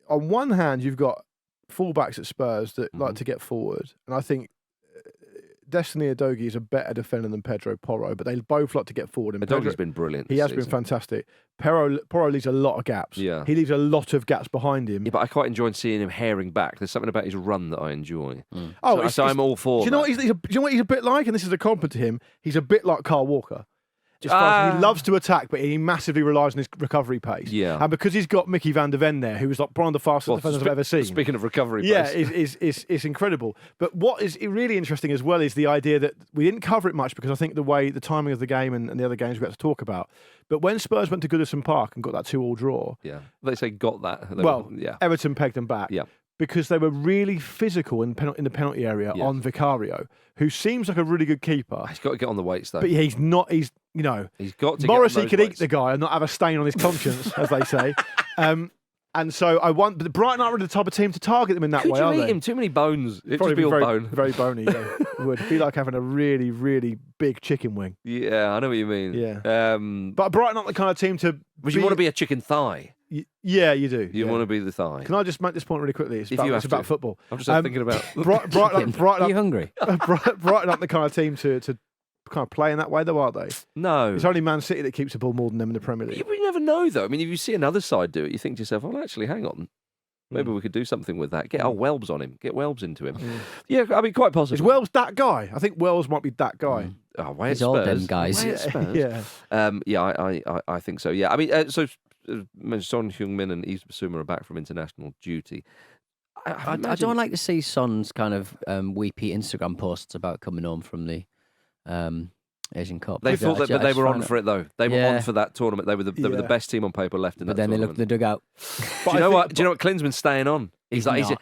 Speaker 2: one hand you've got fullbacks at Spurs that like to get forward, and I think Destiny Udogie is a better defender than Pedro Porro, but they both like to get forward. And
Speaker 1: Udogie's been brilliant.
Speaker 2: He has been fantastic. Porro leaves a lot of gaps.
Speaker 1: Yeah.
Speaker 2: He leaves a lot of gaps behind him.
Speaker 1: Yeah, but I quite enjoy seeing him herring back. There's something about his run that I enjoy.
Speaker 2: Oh,
Speaker 1: so I'm all for
Speaker 2: do you know
Speaker 1: that.
Speaker 2: what do you know what he's a bit like? And this is a compliment to him. He's a bit like Carl Walker. As far as he loves to attack, but he massively relies on his recovery pace.
Speaker 1: Yeah.
Speaker 2: And because he's got Mickey van der Ven there, who was like one of the fastest defenders I've ever seen.
Speaker 1: Speaking of recovery pace.
Speaker 2: Yeah, it's incredible. But what is really interesting as well is the idea that we didn't cover it much because I think the timing of the game and the other games we had to talk about. But when Spurs went to Goodison Park and got that 2-2 draw,
Speaker 1: Yeah. They say got that. Yeah.
Speaker 2: Everton pegged them back.
Speaker 1: Yeah.
Speaker 2: Because they were really physical in the penalty area on Vicario, who seems like a really good keeper.
Speaker 1: He's got to get on the weights though.
Speaker 2: But he's not. He's
Speaker 1: got to
Speaker 2: Morrissey
Speaker 1: get on
Speaker 2: could
Speaker 1: those
Speaker 2: eat the guy and not have a stain on his conscience, as they say. And so but Brighton aren't really the type of team to target them in that
Speaker 1: Could
Speaker 2: way,
Speaker 1: you
Speaker 2: are
Speaker 1: eat
Speaker 2: they?
Speaker 1: him? Too many bones. It'd
Speaker 2: Probably
Speaker 1: just be all
Speaker 2: very,
Speaker 1: bone.
Speaker 2: very bony. Yeah. It would be like having a really, really big chicken wing.
Speaker 1: Yeah, I know what you mean.
Speaker 2: Yeah. But Brighton aren't the kind of team to.
Speaker 1: But you want to be a chicken thigh.
Speaker 2: Yeah, you do.
Speaker 1: You want to be the thigh.
Speaker 2: Can I just make this point really quickly? It's
Speaker 1: If you have
Speaker 2: about
Speaker 1: to.
Speaker 2: football.
Speaker 1: I'm just thinking about.
Speaker 2: Brighton
Speaker 3: Are you hungry?
Speaker 2: Brighton aren't the kind of team to kind of play in that way, though, are they?
Speaker 1: No.
Speaker 2: It's only Man City that keeps the ball more than them in the Premier League.
Speaker 1: You never know, though. I mean, if you see another side do it, you think to yourself, well, actually, hang on. Maybe we could do something with that. Get our Welbs on him. Get Welbs into him. Yeah, I mean, quite possible.
Speaker 2: Is Wells that guy? I think Wells might be that guy.
Speaker 1: Oh, way
Speaker 3: He's
Speaker 1: at
Speaker 3: all
Speaker 1: Spurs.
Speaker 3: them guys.
Speaker 1: Way at Spurs.
Speaker 2: Yeah.
Speaker 1: I think so. Yeah, I mean, so Son Heung-min and Yves Bissouma are back from international duty.
Speaker 3: I don't like to see Son's kind of weepy Instagram posts about coming home from the Asian Cup.
Speaker 1: They thought that, but they were on for it though. They were
Speaker 3: Yeah.
Speaker 1: on for that tournament. They were the best team on paper left in
Speaker 3: But
Speaker 1: that
Speaker 3: then they
Speaker 1: tournament.
Speaker 3: looked at the dugout.
Speaker 1: Do you know what? Do you know what? Klinsmann's staying on.
Speaker 3: He's not.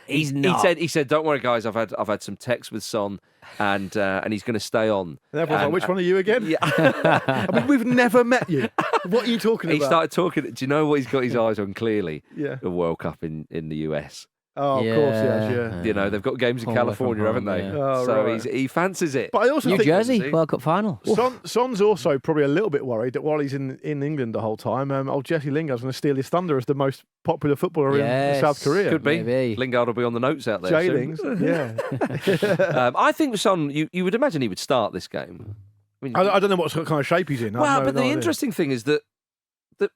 Speaker 1: He said, "Don't worry, guys. I've had some texts with Son, and he's going to stay on."
Speaker 2: And everyone's like, which one are you again?
Speaker 1: Yeah.
Speaker 2: I mean, we've never met you. What are you talking
Speaker 1: He
Speaker 2: about?
Speaker 1: started talking. Do you know what he's got his eyes on? Clearly,
Speaker 2: Yeah.
Speaker 1: the World Cup in the US.
Speaker 2: Oh, of course, yes, yeah.
Speaker 1: You know, they've got games in
Speaker 3: All away from
Speaker 1: California,
Speaker 3: home,
Speaker 1: haven't they?
Speaker 3: yeah.
Speaker 2: Oh,
Speaker 1: So
Speaker 2: right.
Speaker 1: he fancies it.
Speaker 2: But I also
Speaker 3: New
Speaker 2: think
Speaker 3: Jersey World Cup final.
Speaker 2: Son's also probably a little bit worried that while he's in England the whole time, old Jesse Lingard's going to steal his thunder as the most popular footballer in South Korea.
Speaker 1: Could be.
Speaker 3: Maybe.
Speaker 1: Lingard will be on the notes out there.
Speaker 2: J-Lings,
Speaker 1: soon.
Speaker 2: yeah.
Speaker 1: I think with Son, you would imagine he would start this game. I mean,
Speaker 2: I don't know what kind of shape he's in.
Speaker 1: well, but the interesting thing is that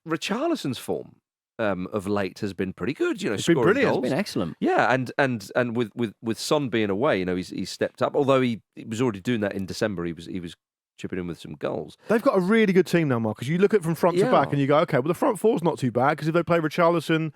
Speaker 1: Richarlison's form of late has been pretty good. You know,
Speaker 2: It's been
Speaker 1: scoring
Speaker 2: brilliant.
Speaker 1: goals.
Speaker 3: It's been excellent.
Speaker 1: Yeah, and with Son being away, you know, he's stepped up. Although he was already doing that in December. He was chipping in with some goals.
Speaker 2: They've got a really good team now, Mark, because you look at it from front to
Speaker 1: Yeah.
Speaker 2: back and you go, okay, well, the front four's not too bad, because if they play Richarlison,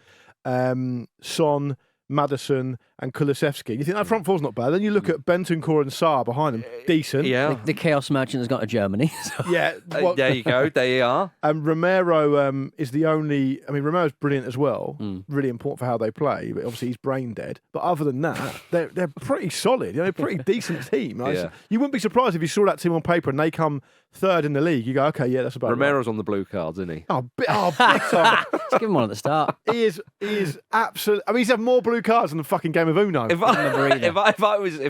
Speaker 2: Son, Maddison and Kulusevski, you think that front four's not bad. Then you look at Bentancur and Sarr behind them, decent.
Speaker 1: Yeah.
Speaker 3: The Chaos Merchant has gone to Germany. So.
Speaker 2: Yeah. Well,
Speaker 1: There you go. There you are.
Speaker 2: and Romero is the only... I mean, Romero's brilliant as well. Really important for how they play. But obviously, he's brain dead. But other than that, they're pretty solid. They're a pretty decent team. Like,
Speaker 1: Yeah.
Speaker 2: You wouldn't be surprised if you saw that team on paper and they come third in the league. You go, okay, yeah, that's about right.
Speaker 1: Romero's on the blue cards, isn't he?
Speaker 2: Big time.
Speaker 3: Let's give him one at the start.
Speaker 2: He is absolutely... I mean, he's had more blue cards than the fucking game of Uno.
Speaker 1: If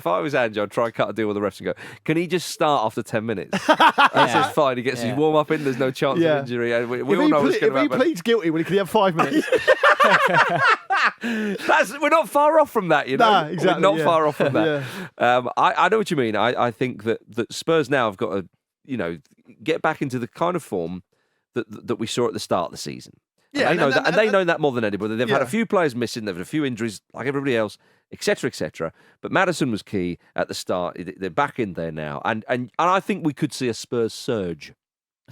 Speaker 1: I was Ange, I'd try and cut a deal with the refs and go, can he just start after 10 minutes? That's just fine. He gets his warm up in. There's no chance of injury. And we all know what's going to
Speaker 2: If he
Speaker 1: happen.
Speaker 2: pleads guilty, can he have 5 minutes?
Speaker 1: We're not far off from that, you know.
Speaker 2: Nah, exactly,
Speaker 1: We're not
Speaker 2: yeah.
Speaker 1: far off from that. I know what you mean. I think that Spurs now have got to, get back into the kind of form that we saw at the start of the season.
Speaker 2: Yeah,
Speaker 1: and they know that, and they know that more than anybody. They've had a
Speaker 2: Yeah.
Speaker 1: few players missing. They've had a few injuries, like everybody else, etc., etc. But Maddison was key at the start. They're back in there now, and I think we could see a Spurs surge.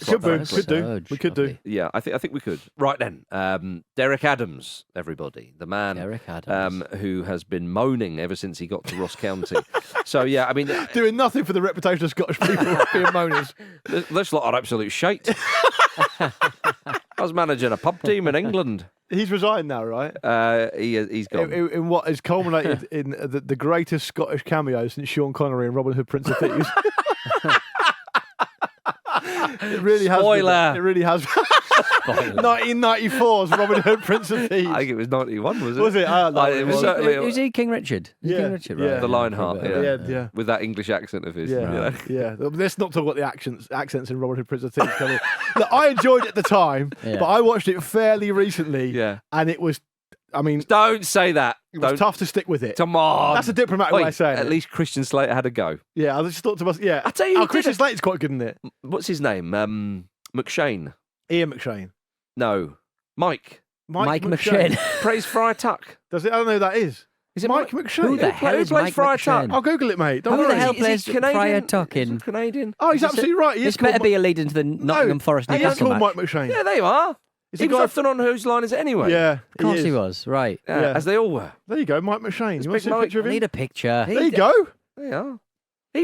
Speaker 2: Could do.
Speaker 3: Surge,
Speaker 2: We could do.
Speaker 3: lovely.
Speaker 1: Yeah, I think we could. Right then, Derek Adams, everybody, the man,
Speaker 3: Derek Adams.
Speaker 1: who has been moaning ever since he got to Ross County. So yeah, I mean,
Speaker 2: Doing nothing for the reputation of Scottish people being moaners.
Speaker 1: this lot are absolute shite. I was managing a pub team in England.
Speaker 2: He's resigned now, right?
Speaker 1: He's gone.
Speaker 2: In what has culminated in the greatest Scottish cameo since Sean Connery and Robin Hood, Prince of Thieves. It really has.
Speaker 1: Spoiler.
Speaker 2: It really has. 1994's Robin Hood, Prince of Thieves.
Speaker 1: I think it was 91, was it?
Speaker 2: Was it?
Speaker 1: It was certainly
Speaker 3: Who's he? King Richard?
Speaker 2: Yeah,
Speaker 3: King Richard,
Speaker 2: yeah.
Speaker 3: right?
Speaker 1: the Lionheart, yeah.
Speaker 2: Yeah.
Speaker 1: With that English accent of his.
Speaker 2: Yeah,
Speaker 1: you know.
Speaker 2: yeah. Let's not talk about the accents in Robin Hood, Prince of Thieves. Look, I enjoyed it at the time, but I watched it fairly recently, and it was. I mean,
Speaker 1: Don't say that.
Speaker 2: it was
Speaker 1: Don't.
Speaker 2: tough to stick with it.
Speaker 1: Come on.
Speaker 2: That's a diplomatic way of saying
Speaker 1: At
Speaker 2: it.
Speaker 1: least Christian Slater had a go.
Speaker 2: Yeah, I just thought to myself, yeah.
Speaker 1: I tell you who did
Speaker 2: Christian
Speaker 1: it.
Speaker 2: Slater's quite good in it.
Speaker 1: What's his name? McShane.
Speaker 2: Ian McShane.
Speaker 1: No. Mike.
Speaker 3: Mike McShane.
Speaker 1: Praise Friar Tuck.
Speaker 2: Does it? I don't know who that is.
Speaker 1: Is it
Speaker 2: Mike
Speaker 1: Mike?
Speaker 2: McShane?
Speaker 3: Who the
Speaker 1: Who
Speaker 3: hell is
Speaker 1: plays
Speaker 3: Mike
Speaker 1: Friar Tuck?
Speaker 3: McShane?
Speaker 2: I'll Google it, mate. Don't
Speaker 3: Who the
Speaker 2: worry.
Speaker 3: hell
Speaker 1: Is he
Speaker 3: plays
Speaker 1: Canadian?
Speaker 3: Friar Tuck
Speaker 1: Is he
Speaker 3: in?
Speaker 1: Canadian?
Speaker 2: Oh, he's absolutely right. He is
Speaker 3: This better
Speaker 2: called
Speaker 3: be a lead into the Nottingham Forest
Speaker 2: He is
Speaker 3: Newcastle
Speaker 2: called
Speaker 3: match.
Speaker 2: Mike McShane.
Speaker 1: Yeah, they are.
Speaker 2: Is
Speaker 1: He
Speaker 2: he
Speaker 1: was
Speaker 2: got?
Speaker 1: often on Whose Line Is It Anyway?
Speaker 2: Yeah,
Speaker 3: Of course
Speaker 2: is.
Speaker 3: he was, right.
Speaker 1: Yeah,
Speaker 2: Yeah.
Speaker 1: as they all were.
Speaker 2: There you go, Mike McShane. You want to
Speaker 1: big
Speaker 2: see a
Speaker 1: Mike.
Speaker 2: picture of
Speaker 3: I
Speaker 2: him?
Speaker 3: need a picture.
Speaker 2: There you go.
Speaker 1: There you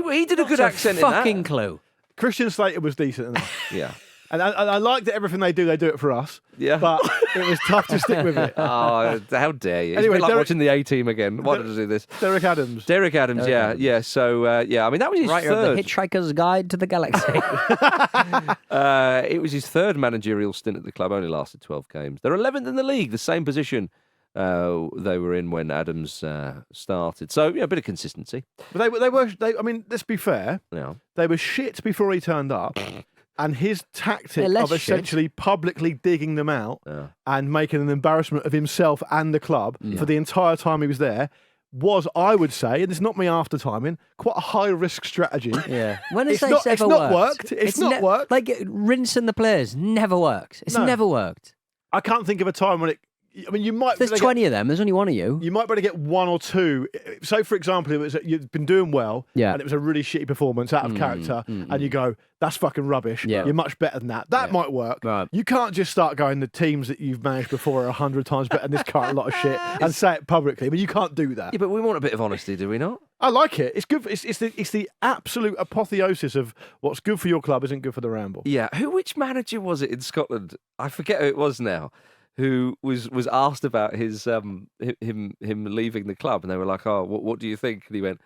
Speaker 1: are. He did a good
Speaker 3: Not
Speaker 1: accent
Speaker 3: fucking
Speaker 1: in that.
Speaker 3: clue.
Speaker 2: Christian Slater was decent enough.
Speaker 1: Yeah.
Speaker 2: And I like that everything they do it for us.
Speaker 1: Yeah.
Speaker 2: But it was tough to stick with it.
Speaker 1: Oh, how dare you? It's
Speaker 2: Anyway,
Speaker 1: a bit like
Speaker 2: Derek-
Speaker 1: watching the A-Team again. Why did I do this?
Speaker 2: Derek Adams.
Speaker 1: Derek Adams, yeah. So, yeah, I mean, that was his
Speaker 3: Writer of
Speaker 1: third.
Speaker 3: the Hitchhiker's Guide to the Galaxy.
Speaker 1: It was his third managerial stint at the club, only lasted 12 games. They're 11th in the league, the same position they were in when Adams started. So, yeah, a bit of consistency.
Speaker 2: But I mean, let's be fair.
Speaker 1: Yeah.
Speaker 2: They were shit before he turned up. And his tactic
Speaker 3: They're less
Speaker 2: of essentially publicly digging them out
Speaker 1: Yeah.
Speaker 2: and making an embarrassment of himself and the club for the entire time he was there was, I would say, and it's not me after timing, quite a high risk strategy.
Speaker 3: Yeah. When has
Speaker 2: It's not-
Speaker 3: this
Speaker 2: it's
Speaker 3: ever
Speaker 2: not
Speaker 3: worked?
Speaker 2: worked. It's not worked.
Speaker 3: Like rinsing the players never works. It's
Speaker 2: No.
Speaker 3: never worked.
Speaker 2: I can't think of a time when it. I mean, you might.
Speaker 3: There's
Speaker 2: be able to
Speaker 3: 20 of them. There's only one of you.
Speaker 2: You might better get one or two. So, for example, it was you've been doing well,
Speaker 3: Yeah.
Speaker 2: and it was a really shitty performance out of character, and you go, "That's fucking rubbish."
Speaker 3: Yeah.
Speaker 2: You're much better than that. That might work.
Speaker 3: Right.
Speaker 2: You can't just start going, "The teams that you've managed before are 100 times better than this car, a lot of shit," and say it publicly. But you can't do that.
Speaker 1: Yeah, but we want a bit of honesty, do we not?
Speaker 2: I like it. It's good. It's the absolute apotheosis of what's good for your club isn't good for the Ramble.
Speaker 1: Yeah. Which manager was it in Scotland? I forget who it was now. Who was asked about his him leaving the club, and they were like, "Oh, what do you think?" And he went,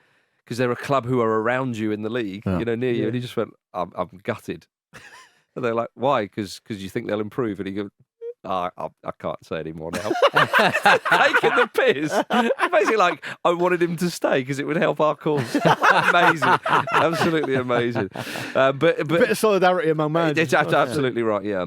Speaker 1: "Because they're a club who are around you in the league, near you." And he just went, "I'm gutted." And they're like, "Why? Because you think they'll improve?" And he goes, I can't say anymore now. Taking the piss. Basically, like, I wanted him to stay because it would help our cause. Amazing. Absolutely amazing. But
Speaker 2: A bit of solidarity among managers.
Speaker 1: it's absolutely right, yeah.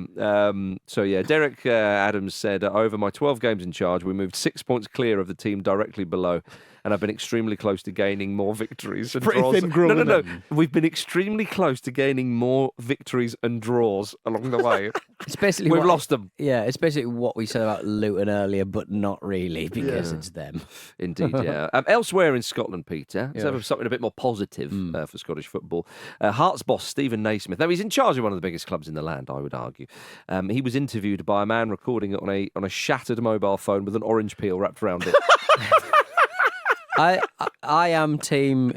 Speaker 1: So, yeah, Derek Adams said, over my 12 games in charge, we moved 6 points clear of the team directly below. and I've been extremely close to gaining more victories and
Speaker 2: pretty
Speaker 1: draws.
Speaker 2: thin gruel,
Speaker 1: no.
Speaker 2: isn't it?
Speaker 1: We've been extremely close to gaining more victories and draws along the way.
Speaker 3: It's basically
Speaker 1: We've
Speaker 3: what-
Speaker 1: lost them.
Speaker 3: Yeah, it's basically what we said about Luton earlier, but not really because it's them.
Speaker 1: Indeed, yeah. Elsewhere in Scotland, Peter, let's have something a bit more positive for Scottish football. Hearts boss Stephen Naismith. Now, he's in charge of one of the biggest clubs in the land, I would argue. He was interviewed by a man recording it on a shattered mobile phone with an orange peel wrapped around it.
Speaker 3: I am team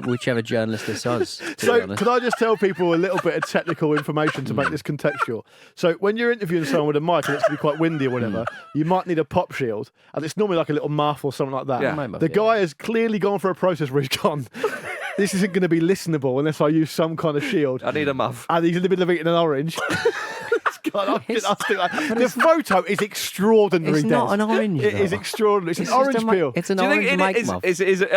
Speaker 3: whichever journalist this was. To be
Speaker 2: So,
Speaker 3: honest.
Speaker 2: can I just tell people a little bit of technical information to make this contextual? So, when you're interviewing someone with a mic and it's going to be quite windy or whatever, you might need a pop shield, and it's normally like a little muff or something like that.
Speaker 1: Yeah.
Speaker 2: The guy has clearly gone for a process where he's gone, this isn't going to be listenable unless I use some kind of shield.
Speaker 1: I need a muff.
Speaker 2: And he's in the middle of eating an orange. The photo is extraordinary.
Speaker 3: It's not
Speaker 2: Des.
Speaker 3: an orange,
Speaker 2: It is
Speaker 3: though.
Speaker 2: extraordinary. It's an
Speaker 3: just
Speaker 2: orange
Speaker 3: a
Speaker 2: peel.
Speaker 3: It's an
Speaker 1: Do you
Speaker 3: orange
Speaker 1: think
Speaker 3: mic
Speaker 1: it is?
Speaker 3: muff.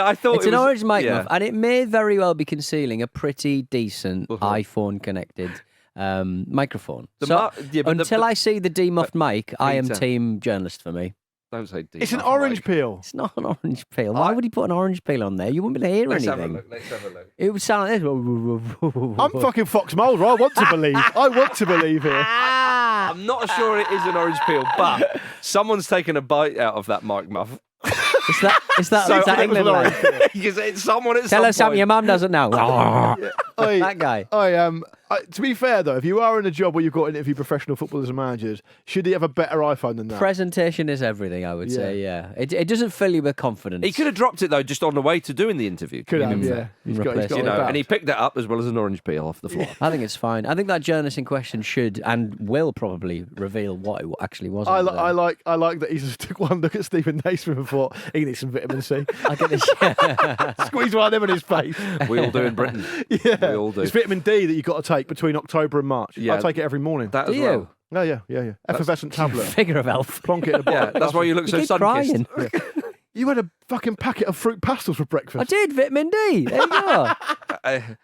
Speaker 1: I thought
Speaker 3: It's
Speaker 1: it
Speaker 3: an
Speaker 1: was,
Speaker 3: orange mic
Speaker 1: yeah.
Speaker 3: muff, and it may very well be concealing a pretty decent iPhone-connected microphone.
Speaker 1: The
Speaker 3: So
Speaker 1: mu- yeah, but
Speaker 3: until I see the demuffed mic, I am
Speaker 1: Peter.
Speaker 3: team journalist for me.
Speaker 1: Don't say D.
Speaker 2: It's an orange peel.
Speaker 3: It's not an orange peel. Why would he put an orange peel on there? You wouldn't be able to hear
Speaker 1: Let's have a
Speaker 3: anything.
Speaker 1: look. Let's have a look.
Speaker 3: It would sound like this.
Speaker 2: I'm fucking Fox Mulder. I want to believe. I want to believe here.
Speaker 1: I'm not sure it is an orange peel, but someone's taken a bite out of that mic muff.
Speaker 3: Is that
Speaker 1: So
Speaker 3: England
Speaker 1: it was
Speaker 3: lad?
Speaker 1: Because it's someone at
Speaker 3: Tell
Speaker 1: some
Speaker 3: us something
Speaker 1: point.
Speaker 3: your mum doesn't know.
Speaker 2: Oi,
Speaker 3: That guy.
Speaker 2: To be fair though, if you are in a job where you've got to interview professional footballers and managers, should he have a better iPhone than that?
Speaker 3: Presentation is everything, I would say, yeah. It doesn't fill you with confidence.
Speaker 1: He could have dropped it though, just on the way to doing the interview.
Speaker 2: Could
Speaker 1: to be
Speaker 2: have,
Speaker 1: fair.
Speaker 2: yeah. He's
Speaker 3: Replace
Speaker 2: got
Speaker 3: it.
Speaker 1: You know,
Speaker 2: it back.
Speaker 1: and he picked that up as well as an orange peel off the floor.
Speaker 3: I think it's fine. I think that journalist in question should and will probably reveal what it actually was.
Speaker 2: I like that he just took one look at Stephen Naismith and thought he needs some vitamin C.
Speaker 3: I get this.
Speaker 2: Squeeze one of them in his face.
Speaker 1: We all do in Britain.
Speaker 2: Yeah,
Speaker 1: We all do.
Speaker 2: It's vitamin D that you've got to take between October and March.
Speaker 1: Yeah.
Speaker 2: I take it every morning.
Speaker 1: That
Speaker 3: Do
Speaker 1: as
Speaker 3: you?
Speaker 1: well.
Speaker 2: Yeah. Effervescent tablet.
Speaker 3: Figure of elf.
Speaker 2: Plonk it in a
Speaker 1: Yeah,
Speaker 2: bottle.
Speaker 1: that's why you look so
Speaker 3: keep
Speaker 1: sun-kissed.
Speaker 3: crying.
Speaker 2: You had a fucking packet of fruit pastels for breakfast.
Speaker 3: I did, vitamin D. There you go.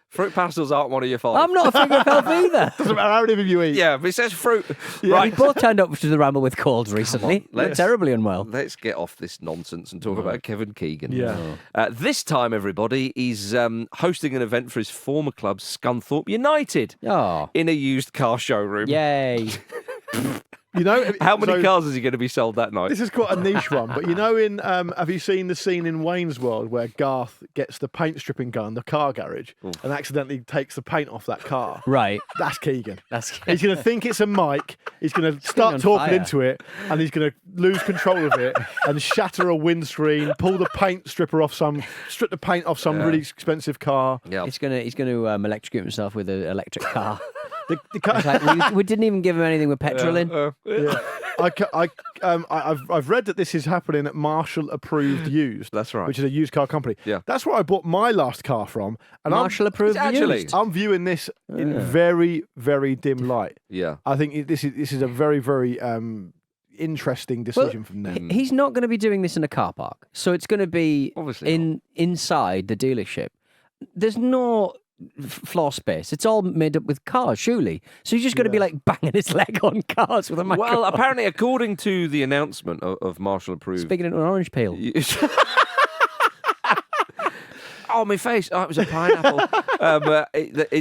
Speaker 1: Fruit pastels aren't one of your five.
Speaker 3: I'm not a figure of health either.
Speaker 2: Doesn't matter how many of them you eat.
Speaker 1: Yeah, but it says fruit.
Speaker 3: We
Speaker 1: Right.
Speaker 3: both turned up to the ramble with colds recently. We're
Speaker 1: let's-
Speaker 3: terribly unwell.
Speaker 1: Let's get off this nonsense and talk about Kevin Keegan.
Speaker 2: Yeah.
Speaker 1: This time, everybody, he's hosting an event for his former club, Scunthorpe United,
Speaker 3: Oh,
Speaker 1: in a used car showroom.
Speaker 3: yay.
Speaker 2: You know,
Speaker 1: How many
Speaker 2: so
Speaker 1: cars is he going to be sold that night?
Speaker 2: This is quite a niche one, but you know, have you seen the scene in Wayne's World where Garth gets the paint stripping gun in the car garage and accidentally takes the paint off that car?
Speaker 3: Right.
Speaker 2: That's Keegan.
Speaker 3: That's
Speaker 2: He's going to think it's a mic. He's going to start
Speaker 3: on
Speaker 2: talking
Speaker 3: fire.
Speaker 2: into it, and he's going to lose control of it and shatter a windscreen, pull the paint stripper off strip the paint off some really expensive car.
Speaker 1: Yeah.
Speaker 3: He's gonna electrocute himself with an electric car.
Speaker 2: The car
Speaker 3: It's like, we didn't even give him anything with petrol in.
Speaker 2: yeah. I've read that this is happening at Marshall Approved Used.
Speaker 1: That's right.
Speaker 2: Which is a used car company.
Speaker 1: Yeah.
Speaker 2: That's where I bought my last car from. And
Speaker 3: Marshall approved
Speaker 1: actually-
Speaker 3: used.
Speaker 2: I'm viewing this in very, very dim light.
Speaker 1: Yeah.
Speaker 2: I think this is a very, very interesting decision from them.
Speaker 3: He's not going to be doing this in a car park, so it's going to be
Speaker 1: Obviously
Speaker 3: inside the dealership. There's no floor space. It's all made up with cars, surely. So he's just going to be like banging his leg on cars with a microphone.
Speaker 1: Well, apparently, according to the announcement of Marshall Approved.
Speaker 3: Speaking into an orange peel.
Speaker 1: Oh, my face. Oh, it was a pineapple.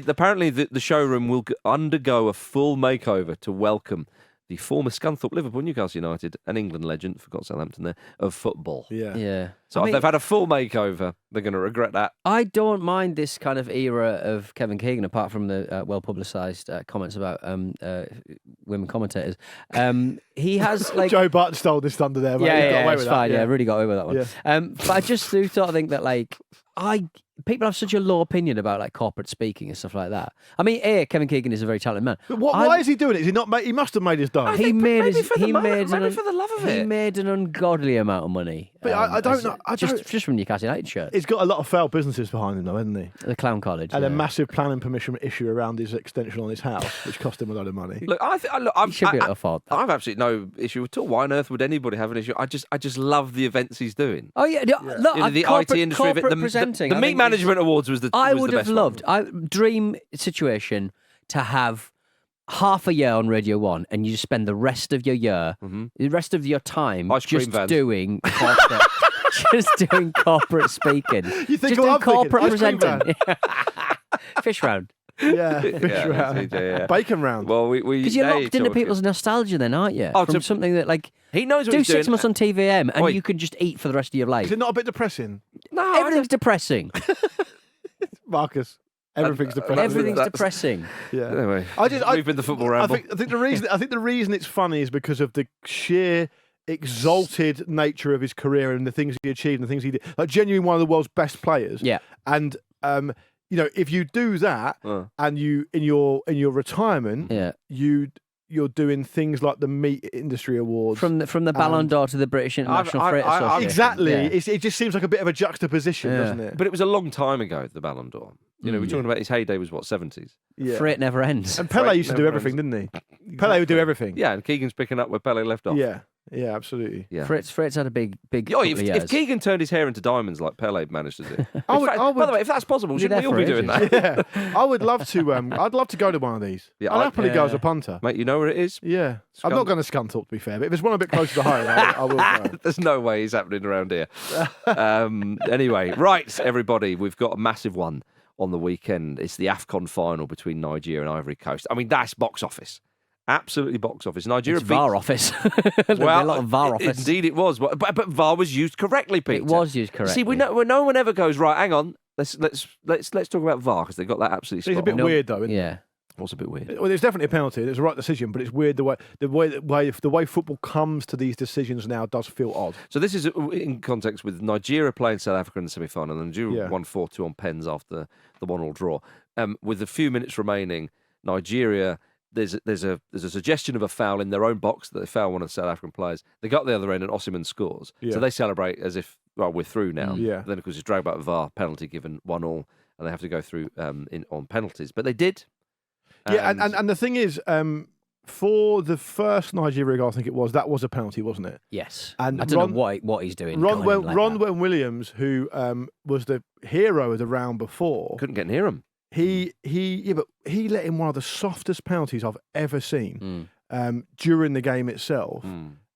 Speaker 1: Apparently, the showroom will undergo a full makeover to welcome the former Scunthorpe, Liverpool, Newcastle United, and England legend, forgot Southampton there, of football.
Speaker 2: Yeah.
Speaker 3: Yeah.
Speaker 1: So
Speaker 3: I
Speaker 1: if
Speaker 3: mean,
Speaker 1: they've had a full makeover, they're going to regret that.
Speaker 3: I don't mind this kind of era of Kevin Keegan, apart from the well-publicised comments about women commentators. He has like
Speaker 2: Joe Barton stole this thunder there, mate. He got away
Speaker 3: it's
Speaker 2: with that.
Speaker 3: fine. Yeah, really got away with that one.
Speaker 2: Yeah.
Speaker 3: But I just do sort of think that like people have such a low opinion about like corporate speaking and stuff like that. I mean, Kevin Keegan is a very talented man.
Speaker 2: But why is he doing it? Is he not? He must have made his dough.
Speaker 3: He made
Speaker 1: maybe for the love of
Speaker 3: He
Speaker 1: it.
Speaker 3: made an ungodly amount of money.
Speaker 2: But I don't know.
Speaker 3: Just from Newcastle United shirt.
Speaker 2: He's got a lot of failed businesses behind him, though, hasn't he?
Speaker 3: The Clown College.
Speaker 2: And
Speaker 3: yeah.
Speaker 2: a massive planning permission issue around his extension on his house, which cost him a lot of money.
Speaker 1: Look,
Speaker 3: He should be able to afford that.
Speaker 1: I've absolutely no issue at all. Why on earth would anybody have an issue? I just love the events he's doing.
Speaker 3: Oh yeah, look,
Speaker 1: You know, the
Speaker 3: corporate,
Speaker 1: IT industry,
Speaker 3: corporate
Speaker 1: the
Speaker 3: presenting.
Speaker 1: the
Speaker 3: I
Speaker 1: Meat
Speaker 3: think
Speaker 1: Management Awards was the.
Speaker 3: I
Speaker 1: was
Speaker 3: would
Speaker 1: the
Speaker 3: have
Speaker 1: best
Speaker 3: loved. Dream situation to have half a year on Radio 1 and you just spend the rest of your year, the rest of your time
Speaker 1: Ice cream
Speaker 3: just
Speaker 1: vans.
Speaker 3: doing corporate. just doing corporate speaking.
Speaker 2: You think
Speaker 3: just
Speaker 2: what
Speaker 3: doing
Speaker 2: I'm thinking?
Speaker 3: corporate
Speaker 2: Ice cream
Speaker 3: presenting. Fish round.
Speaker 2: Yeah, fish
Speaker 1: Yeah,
Speaker 2: round.
Speaker 1: yeah.
Speaker 2: Bacon round.
Speaker 1: Well, we
Speaker 3: Because you're locked into people's nostalgia then, aren't you?
Speaker 1: Oh,
Speaker 3: From something that, like,
Speaker 1: He knows what
Speaker 3: do
Speaker 1: he's
Speaker 3: 6
Speaker 1: doing.
Speaker 3: months on TVM and
Speaker 1: Wait.
Speaker 3: you can just eat for the rest of your life.
Speaker 2: Is it not a bit depressing,
Speaker 1: No,
Speaker 3: Everything's depressing.
Speaker 2: Marcus? Everything's depressing.
Speaker 3: Everything's
Speaker 1: That's-
Speaker 3: depressing.
Speaker 2: Yeah.
Speaker 1: Anyway,
Speaker 2: I
Speaker 1: we've been the football
Speaker 2: I
Speaker 1: ramble.
Speaker 2: think the reason it's funny is because of the sheer exalted nature of his career and the things he achieved and the things he did. Like genuinely one of the world's best players.
Speaker 3: Yeah.
Speaker 2: And if you do that and you in your retirement,
Speaker 3: Yeah.
Speaker 2: you're doing things like the meat industry awards.
Speaker 3: From the Ballon d'Or to the British International Freight Association.
Speaker 2: Exactly.
Speaker 3: Yeah.
Speaker 2: It just seems like a bit of a juxtaposition,
Speaker 3: Yeah.
Speaker 2: doesn't it?
Speaker 1: But it was a long time ago, the Ballon d'Or. We're talking about his heyday was what, 70s?
Speaker 2: Yeah.
Speaker 3: Freight never ends.
Speaker 2: And Pele
Speaker 1: Freight
Speaker 2: used to do
Speaker 1: never
Speaker 2: everything,
Speaker 1: ends.
Speaker 2: didn't he? Pele would do everything.
Speaker 1: Yeah, and Keegan's picking up where Pele left off.
Speaker 2: Yeah, absolutely.
Speaker 1: Yeah.
Speaker 3: Freight's had a big
Speaker 1: Oh,
Speaker 3: couple of
Speaker 1: if
Speaker 3: years.
Speaker 1: Keegan turned his hair into diamonds like Pele managed to do.
Speaker 2: I would-
Speaker 1: By the way, if that's possible,
Speaker 3: Be
Speaker 1: shouldn't we
Speaker 3: there
Speaker 1: all be
Speaker 3: for
Speaker 1: doing
Speaker 3: ages.
Speaker 1: that?
Speaker 2: Yeah, I would love to. I'd love to go to one of these.
Speaker 1: Yeah,
Speaker 2: I'd happily go as
Speaker 3: yeah.
Speaker 2: a punter.
Speaker 1: Mate, you know where it is?
Speaker 2: Yeah, I'm
Speaker 1: Scum.
Speaker 2: not going to Scunthorpe to be fair, but if there's one a bit closer to home, I will go.
Speaker 1: There's no way he's happening around here. Anyway, right, everybody, we've got a massive one on the weekend. It's the AFCON final between Nigeria and Ivory Coast. I mean, that's box office. Absolutely box office. Nigeria
Speaker 3: It's VAR office. There'll be a lot of VAR office.
Speaker 1: Indeed it was. But VAR was used correctly, Peter.
Speaker 3: It was used correctly.
Speaker 1: See, no one ever goes, right, hang on, let's talk about VAR, because they got that absolutely
Speaker 2: It's a
Speaker 1: spot
Speaker 2: bit
Speaker 1: on.
Speaker 2: weird though, isn't
Speaker 3: Yeah.
Speaker 1: What's a bit weird?
Speaker 2: it? Well, it's definitely a penalty. It's the right decision, but it's weird the way football comes to these decisions now does feel odd.
Speaker 1: So this is in context with Nigeria playing South Africa in the semi-final, and Nigeria won 4-2 on pens after the 1-1 draw. With a few minutes remaining, Nigeria, there's a suggestion of a foul in their own box that they foul one of the South African players. They got the other end and Osimhen scores.
Speaker 2: Yeah.
Speaker 1: So they celebrate as if, well, we're through now.
Speaker 2: Yeah.
Speaker 1: But then, of course, it's dragged back to VAR, penalty given 1-1, and they have to go through on penalties. But they did.
Speaker 2: Yeah, and the thing is, for the first Nigeria goal, I think it was, that was a penalty, wasn't it?
Speaker 3: Yes.
Speaker 2: And
Speaker 3: I don't know what he's doing. going in like that.
Speaker 2: Ron Williams, who was the hero of the round before,
Speaker 1: couldn't get near him.
Speaker 2: he let in one of the softest penalties I've ever seen during the game itself.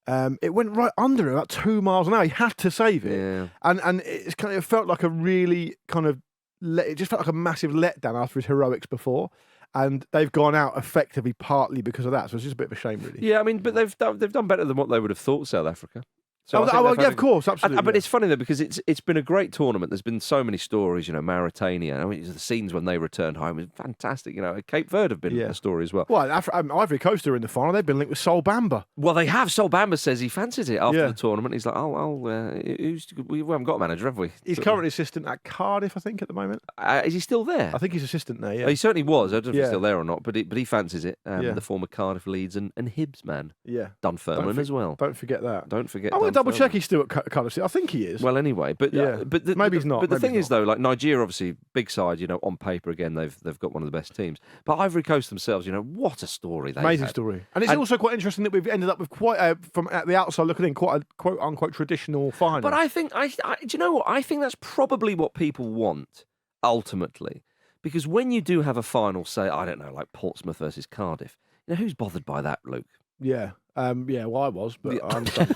Speaker 2: It went right under him, about 2 miles an hour. He had to save it,
Speaker 1: Yeah.
Speaker 2: and it felt like a really kind of it just felt like a massive letdown after his heroics before. And they've gone out effectively partly because of that. So it's just a bit of a shame, really.
Speaker 1: Yeah, I mean, but they've done better than what they would have thought, South Africa. So I think they've
Speaker 2: yeah,
Speaker 1: had
Speaker 2: of course, absolutely.
Speaker 1: But it's funny though, because it's been a great tournament. There's been so many stories, Mauritania. I mean, the scenes when they returned home is fantastic. Cape Verde have been a story as well.
Speaker 2: Well, Ivory Coast are in the final. They've been linked with Sol Bamba.
Speaker 1: Well, they have. Sol Bamba says he fancies it after
Speaker 2: Yeah.
Speaker 1: the tournament. He's like, we haven't got a manager, have we?
Speaker 2: He's currently assistant at Cardiff, I think, at the moment.
Speaker 1: Is he still there?
Speaker 2: I think he's assistant there, yeah.
Speaker 1: He certainly was. I don't know if he's
Speaker 2: Yeah.
Speaker 1: still there or not, but he fancies it.
Speaker 2: Yeah.
Speaker 1: The former Cardiff, Leeds, and Hibs man,
Speaker 2: Yeah.
Speaker 1: Dunfermline as well.
Speaker 2: Don't forget that.
Speaker 1: Don't forget.
Speaker 2: I want to double
Speaker 1: Dunfermline.
Speaker 2: check he's still at Cardiff. I think he is.
Speaker 1: Well, anyway, but
Speaker 2: Yeah. Maybe he's not,
Speaker 1: But the
Speaker 2: maybe
Speaker 1: thing
Speaker 2: he's
Speaker 1: is, though, like Nigeria, obviously big side. On paper again, they've got one of the best teams. But Ivory Coast themselves, what a story they
Speaker 2: Amazing
Speaker 1: had.
Speaker 2: story. And it's also quite interesting that we've ended up with quite, from at the outside looking in, quite a quote unquote traditional final.
Speaker 1: But I think, do you know what? I think that's probably what people want ultimately, because when you do have a final, say, I don't know, like Portsmouth versus Cardiff, who's bothered by that, Luke?
Speaker 2: Yeah. Well, I was, but I understand.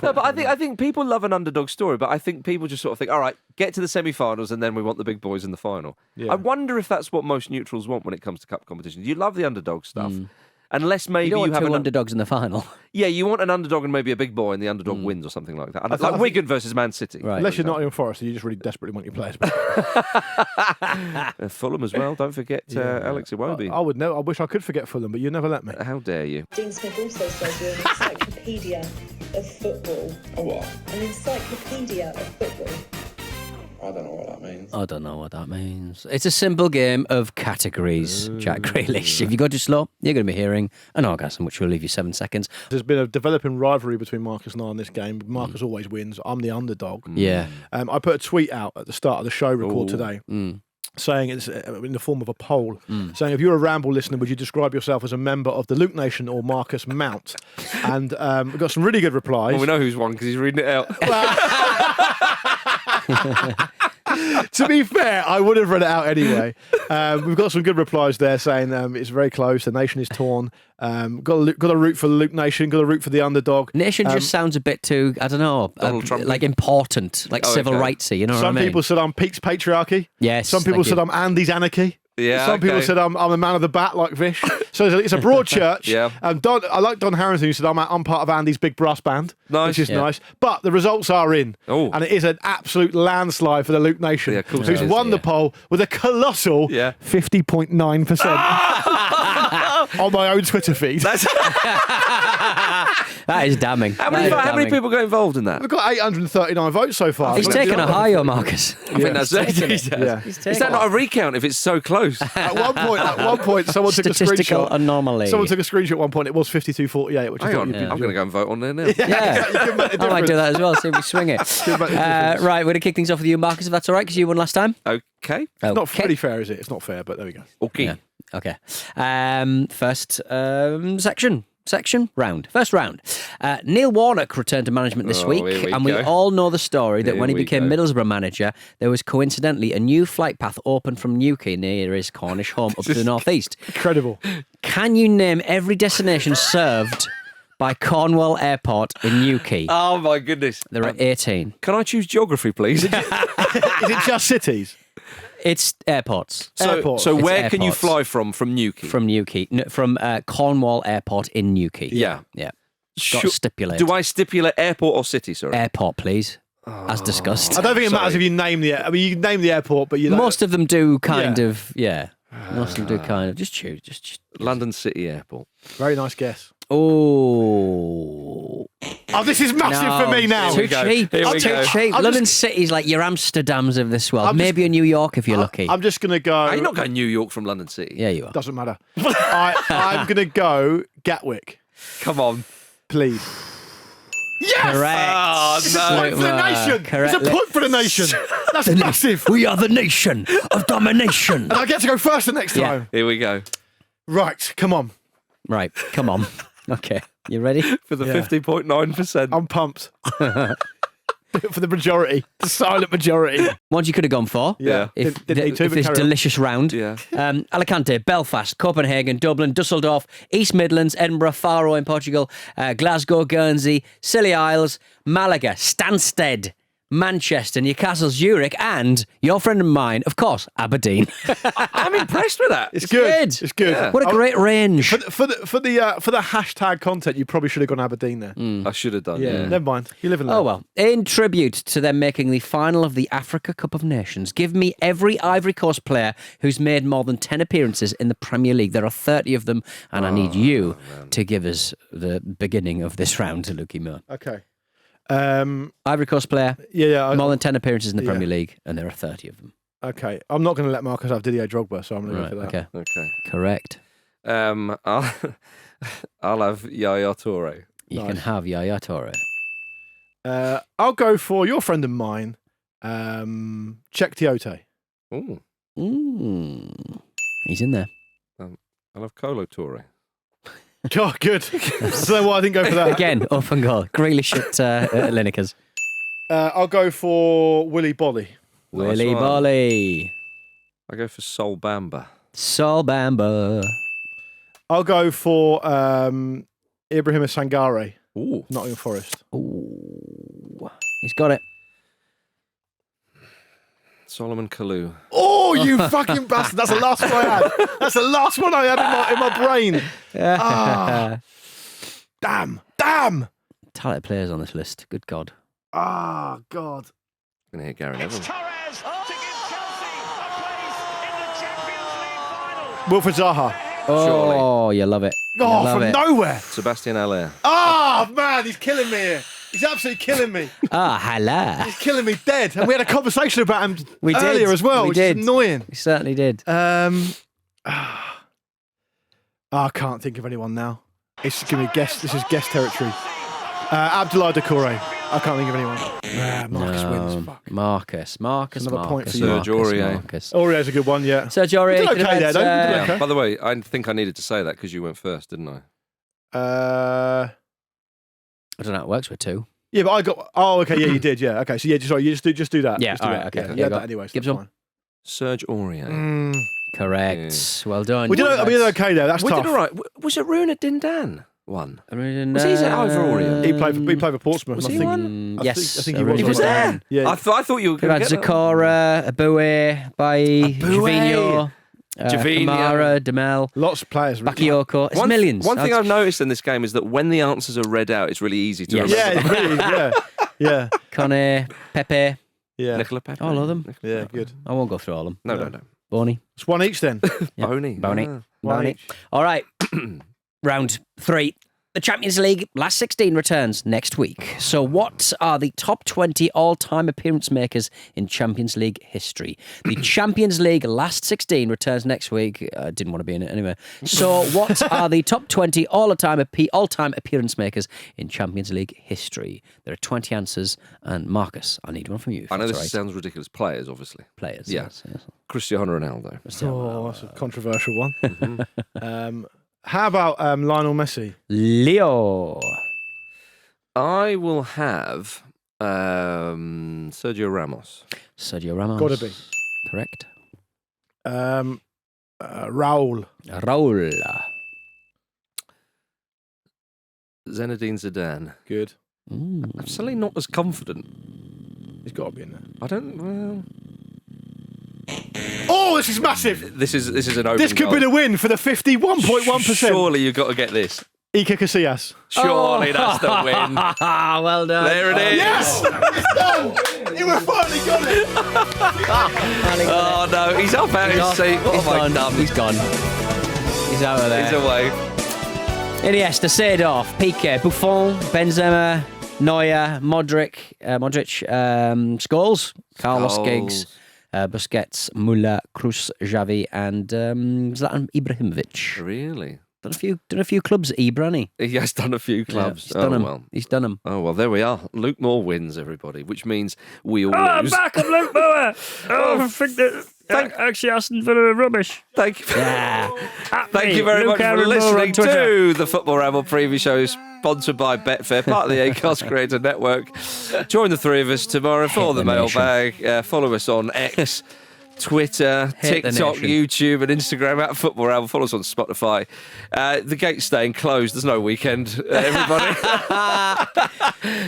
Speaker 1: No, but I think people love an underdog story, but I think people just sort of think, all right, get to the semi-finals and then we want the big boys in the final.
Speaker 2: Yeah.
Speaker 1: I wonder if that's what most neutrals want when it comes to cup competitions. You love the underdog stuff. Unless maybe
Speaker 3: You don't want
Speaker 1: have
Speaker 3: two
Speaker 1: an
Speaker 3: underdogs in the final.
Speaker 1: Yeah, you want an underdog and maybe a big boy and the underdog wins or something like that. Like Wigan versus Man City.
Speaker 3: Right.
Speaker 2: Unless you're Nottingham Forest, you just really desperately want your players back.
Speaker 1: Fulham as well, don't forget Alex Iwobi.
Speaker 2: I would know. I wish I could forget Fulham, but you never let me.
Speaker 1: How dare you?
Speaker 5: Dean Smith also says you're an encyclopedia of football.
Speaker 6: A what?
Speaker 5: An encyclopedia of football.
Speaker 6: I don't know what that means.
Speaker 3: I don't know what that means. It's a simple game of categories, Jack Grealish. If you go too slow, you're going to be hearing an orgasm, which will leave you 7 seconds.
Speaker 2: There's been a developing rivalry between Marcus and I in this game. Marcus always wins. I'm the underdog.
Speaker 3: Yeah.
Speaker 2: I put a tweet out at the start of the show record today. Saying it's in the form of a poll, saying if you're a Ramble listener, would you describe yourself as a member of the Luke Nation or Marcus Mount? And we got some really good replies.
Speaker 1: Well, we know who's won because he's reading it out.
Speaker 2: To be fair, I would have read it out anyway. We've got some good replies there saying it's very close. The nation is torn. Got to root for Luke Nation. Got to root for the underdog.
Speaker 3: Nation just sounds a bit too, I don't know, like important, like civil rightsy. You know what I mean?
Speaker 2: Some people said I'm Pete's patriarchy.
Speaker 3: Yes.
Speaker 2: Some people said I'm Andy's anarchy.
Speaker 1: Yeah,
Speaker 2: Some people said I'm a man of the bat like Vish. So it's a broad church.
Speaker 1: Yeah.
Speaker 2: I like Don Harrington who said I'm part of Andy's big brass band.
Speaker 1: Nice.
Speaker 2: Which is nice. But the results are in.
Speaker 1: Oh.
Speaker 2: And it is an absolute landslide for the Luke Nation.
Speaker 1: Yeah, of course
Speaker 2: who's
Speaker 1: it is,
Speaker 2: won the poll with a colossal 50.9% on my own Twitter feed.
Speaker 3: That is damning.
Speaker 1: How many people got involved in that?
Speaker 2: We've got 839 votes so far.
Speaker 3: He's taken a high, Marcus.
Speaker 1: I think that's it.
Speaker 2: Yeah.
Speaker 1: Is that not a recount if it's so close?
Speaker 2: At one point, someone took a
Speaker 3: Statistical
Speaker 2: screenshot.
Speaker 3: anomaly.
Speaker 2: Someone took a screenshot at one point. It was 52-48, which I
Speaker 1: Hang
Speaker 2: thought
Speaker 1: on,
Speaker 2: you'd be
Speaker 1: I'm going to go and vote on there now.
Speaker 3: Yeah,
Speaker 2: Could make a
Speaker 3: I might do
Speaker 2: difference.
Speaker 3: that as well. See if we swing it.
Speaker 2: Could make a difference.
Speaker 3: Right, we're going to kick things off with you, Marcus, if that's all right, because you won last time.
Speaker 1: Okay.
Speaker 2: It's not pretty fair, is it? It's not fair, but there we go.
Speaker 1: Okay.
Speaker 3: Yeah. Okay. First round. First round. Neil Warnock returned to management this week,
Speaker 1: here we
Speaker 3: and we
Speaker 1: go.
Speaker 3: all know the story that
Speaker 1: Here
Speaker 3: when he
Speaker 1: we
Speaker 3: became
Speaker 1: go.
Speaker 3: Middlesbrough manager, there was coincidentally a new flight path open from Newquay near his Cornish home up to the northeast.
Speaker 2: Incredible.
Speaker 3: Can you name every destination served by Cornwall Airport in Newquay?
Speaker 1: Oh my goodness.
Speaker 3: There are 18.
Speaker 1: Can I choose geography, please?
Speaker 2: Is it just cities?
Speaker 3: It's airports.
Speaker 2: Airports.
Speaker 1: So
Speaker 3: It's
Speaker 1: where can you
Speaker 3: airports.
Speaker 1: fly from Newquay?
Speaker 3: From Newquay. No, from Cornwall Airport in Newquay.
Speaker 1: Yeah.
Speaker 3: Yeah.
Speaker 1: Sure.
Speaker 3: Got to stipulate.
Speaker 1: Do I stipulate airport or city, sorry?
Speaker 3: Airport, please. As discussed.
Speaker 2: I don't think it matters
Speaker 1: Sorry.
Speaker 2: if you name the. I mean, you can name the airport, but you know,
Speaker 3: Most of them do kind
Speaker 2: Yeah.
Speaker 3: of, yeah. Most of them do kind of. Just choose. Just.
Speaker 1: London City Airport.
Speaker 2: very nice guess.
Speaker 3: Oh.
Speaker 2: Oh, this is massive for me now.
Speaker 3: Too
Speaker 1: we go.
Speaker 3: cheap.
Speaker 1: Here we
Speaker 3: Too
Speaker 1: go.
Speaker 3: cheap.
Speaker 2: I'm
Speaker 3: London
Speaker 2: just-
Speaker 3: City's like your Amsterdams of this world.
Speaker 2: I'm just-
Speaker 3: Maybe a New York if you're lucky.
Speaker 2: I'm just gonna go.
Speaker 1: Are you not going New York from London City?
Speaker 3: Yeah, you are.
Speaker 2: Doesn't matter. I'm gonna go Gatwick,
Speaker 1: Come on.
Speaker 2: please. Yes.
Speaker 3: Correct.
Speaker 1: Oh,
Speaker 2: It's a
Speaker 1: no.
Speaker 2: point for the nation.
Speaker 3: Correct.
Speaker 2: It's a point for the nation. That's massive.
Speaker 3: We are the nation of domination.
Speaker 2: And I get to go first the next
Speaker 3: Yeah.
Speaker 2: time.
Speaker 1: Here we go.
Speaker 2: Right, come on.
Speaker 3: Right, come on. Okay, you ready?
Speaker 1: For the
Speaker 2: Yeah.
Speaker 1: 50.9%.
Speaker 2: I'm pumped. For the majority, the silent majority.
Speaker 3: What you could have gone for.
Speaker 1: Yeah.
Speaker 3: If,
Speaker 2: Didn't need to,
Speaker 3: if
Speaker 2: but
Speaker 3: this
Speaker 2: carry on.
Speaker 3: delicious round.
Speaker 1: Yeah.
Speaker 3: Alicante, Belfast, Copenhagen, Dublin, Dusseldorf, East Midlands, Edinburgh, Faro in Portugal, Glasgow, Guernsey, Scilly Isles, Malaga, Stansted, Manchester, Newcastle, Zurich, and your friend of mine, of course, Aberdeen.
Speaker 1: I'm impressed with that.
Speaker 2: It's good.
Speaker 3: good.
Speaker 2: It's good.
Speaker 1: Yeah.
Speaker 3: What a great range.
Speaker 2: For the hashtag content, you probably should have gone Aberdeen there.
Speaker 1: I should have done.
Speaker 2: Yeah,
Speaker 1: Yeah.
Speaker 2: never mind. You live and learn.
Speaker 3: Oh, well. In tribute to them making the final of the Africa Cup of Nations, give me every Ivory Coast player who's made more than 10 appearances in the Premier League. There are 30 of them, and I need you to give us the beginning of this round, Lucky Mo.
Speaker 2: Okay.
Speaker 3: Ivory Coast player,
Speaker 2: Yeah.
Speaker 3: more than 10 appearances in the
Speaker 2: yeah.
Speaker 3: Premier League, and there are 30 of them.
Speaker 2: Okay. I'm not going to let Marcus have Didier Drogba, so I'm going to
Speaker 3: Right,
Speaker 2: go for that.
Speaker 3: okay.
Speaker 1: Okay.
Speaker 3: Correct.
Speaker 1: I'll have Yaya Toure.
Speaker 3: You
Speaker 2: Nice.
Speaker 3: can have Yaya Toure.
Speaker 2: I'll go for your friend of mine, Czech Tiote.
Speaker 1: Ooh.
Speaker 3: He's in there.
Speaker 1: I'll have Colo Toure.
Speaker 2: Oh, good. So why I didn't go for that.
Speaker 3: Again, up and goal. Grealish at Lineker's.
Speaker 2: I'll go for Willy Bolly.
Speaker 1: Nice
Speaker 3: Willy
Speaker 1: one.
Speaker 3: Bolly.
Speaker 1: I go for Sol Bamba.
Speaker 3: Sol Bamba.
Speaker 2: I'll go for Ibrahima Sangare,
Speaker 1: Ooh.
Speaker 2: Nottingham Forest.
Speaker 3: Ooh. He's got it.
Speaker 1: Solomon Kalou.
Speaker 2: Oh, you fucking bastard. That's the last one I had. That's the last one I had in my brain. Ah. Damn.
Speaker 3: Talented players on this list. Good God.
Speaker 2: Ah, God.
Speaker 1: I'm going to hear Gary Neville.
Speaker 7: Torres to give Chelsea a place in the Champions League final.
Speaker 2: Wilfred Zaha.
Speaker 3: Oh, you love it. You
Speaker 2: Oh,
Speaker 3: love
Speaker 2: from
Speaker 3: it.
Speaker 2: nowhere.
Speaker 1: Sebastian Haller.
Speaker 2: Oh, man, he's killing me here. He's absolutely killing me.
Speaker 3: Ah, hello.
Speaker 2: He's killing me dead. And we had a conversation about him
Speaker 3: We
Speaker 2: earlier
Speaker 3: did.
Speaker 2: as well,
Speaker 3: We
Speaker 2: which
Speaker 3: did.
Speaker 2: is annoying.
Speaker 3: We certainly did.
Speaker 2: I can't think of anyone now. It's give me a guess. This is guess territory. Abdullah Doucouré. I can't think of anyone. Marcus wins. Fuck.
Speaker 3: Marcus.
Speaker 2: Another point for you.
Speaker 1: Serge Aurier.
Speaker 3: Marcus.
Speaker 2: Aurier's a good one, yeah.
Speaker 3: Serge Aurier.
Speaker 2: You did okay there, though. You did okay.
Speaker 1: By the way, I think I needed to say that because you went first, didn't I?
Speaker 2: Uh,
Speaker 3: I don't know how it works with two.
Speaker 2: yeah, but I got. Oh, okay, yeah, you did, yeah. Okay, so yeah, sorry, you just do that.
Speaker 3: Yeah,
Speaker 2: just do
Speaker 3: all right,
Speaker 2: that.
Speaker 3: okay.
Speaker 2: Yeah,
Speaker 3: Yeah,
Speaker 2: you had
Speaker 3: go
Speaker 2: that
Speaker 3: on.
Speaker 2: anyway. So
Speaker 3: Gibbs
Speaker 2: that's
Speaker 3: on.
Speaker 1: Serge Aurier.
Speaker 2: fine.
Speaker 3: Correct. Well done.
Speaker 2: We did okay there. That's
Speaker 1: We
Speaker 2: tough.
Speaker 1: did all right. Was it Runa Dindan won?
Speaker 3: I mean,
Speaker 1: Was he over Oriel?
Speaker 2: He played for Portsmouth.
Speaker 1: Was
Speaker 2: I
Speaker 1: he
Speaker 2: think.
Speaker 1: one?
Speaker 3: Yes.
Speaker 2: I think
Speaker 3: He
Speaker 1: He was there.
Speaker 2: Yeah.
Speaker 1: I thought you were
Speaker 3: We've
Speaker 1: going
Speaker 3: had
Speaker 1: to get that.
Speaker 3: Zakora, Abue, Bailly, Javinho, Kamara, Demel,
Speaker 2: Lots of players.
Speaker 3: Bakayoko. It's millions.
Speaker 1: One thing I've noticed in this game is that when the answers are read out, it's really easy to remember.
Speaker 2: Yeah, it really is, yeah.
Speaker 3: Kone, Pepe,
Speaker 2: Yeah.
Speaker 1: Nicola Pepe.
Speaker 3: all of them.
Speaker 2: Yeah, good.
Speaker 3: I won't go through all of them.
Speaker 1: No.
Speaker 3: Boney.
Speaker 2: It's one each then.
Speaker 3: Yeah.
Speaker 1: Boney.
Speaker 3: Boney.
Speaker 1: Ah.
Speaker 3: Boney. All right. Round 3. The Champions League last 16 returns next week. So what are the top 20 all-time appearance makers in Champions League history? The Champions League last 16 returns next week. I didn't want to be in it anyway. So what are the top 20 all-time appearance makers in Champions League history? There are 20 answers. And Marcus, I need one from you.
Speaker 1: I know
Speaker 3: That's
Speaker 1: this
Speaker 3: all right.
Speaker 1: sounds ridiculous. Players, obviously.
Speaker 3: Players.
Speaker 1: Yeah.
Speaker 3: Yes.
Speaker 1: Cristiano Ronaldo.
Speaker 2: Oh, that's a controversial one. How about Lionel Messi?
Speaker 3: Leo.
Speaker 1: I will have Sergio Ramos.
Speaker 3: Sergio Ramos.
Speaker 2: Gotta be.
Speaker 3: Correct.
Speaker 2: Raul.
Speaker 3: Raul.
Speaker 1: Zinedine Zidane.
Speaker 2: Good.
Speaker 1: I'm suddenly not as confident.
Speaker 2: He's got to be in there.
Speaker 1: I don't. Well,
Speaker 2: Oh, this is massive.
Speaker 1: this is an open.
Speaker 2: This could be the win for the 51.1%.
Speaker 1: Surely you've got to get this.
Speaker 2: Iker Casillas.
Speaker 1: Surely that's the win.
Speaker 3: Well done.
Speaker 1: There it is.
Speaker 2: Yes! It's done! You were finally got it!
Speaker 1: Oh no, he's up out his seat. What
Speaker 3: He's
Speaker 1: have I
Speaker 3: gone.
Speaker 1: done?
Speaker 3: He's gone. He's out of there.
Speaker 1: He's away.
Speaker 3: Iniesta, Seedorf, Piqué, Buffon, Benzema, Neuer, Modric, Scholes, Carlos
Speaker 1: Scholes.
Speaker 3: Giggs, Busquets, Müller, Kroos, Xavi, and Zlatan Ibrahimovic.
Speaker 1: Really?
Speaker 3: Done a few clubs at Ibra, hasn't he?
Speaker 1: He has done a few clubs.
Speaker 3: He's done them.
Speaker 1: Well.
Speaker 3: He's done them.
Speaker 1: Oh well, there we are. Luke Moore wins, everybody, which means we all lose.
Speaker 8: Back of Luke Moore. I think that actually Aston Villa are rubbish.
Speaker 1: Thank you.
Speaker 3: Yeah.
Speaker 1: Thank you very
Speaker 8: Luke
Speaker 1: much for
Speaker 8: Aaron Moore on
Speaker 1: listening
Speaker 8: Twitter.
Speaker 1: to the Football Ramble preview show, sponsored by Betfair, part of the Acast Creator Network. Join the three of us tomorrow for the mailbag. Follow us on X, Twitter,
Speaker 3: Hit the
Speaker 1: TikTok,
Speaker 3: nation.
Speaker 1: YouTube, and Instagram at Football Ramble. Follow us on Spotify. The gate's staying closed. There's no weekend, everybody.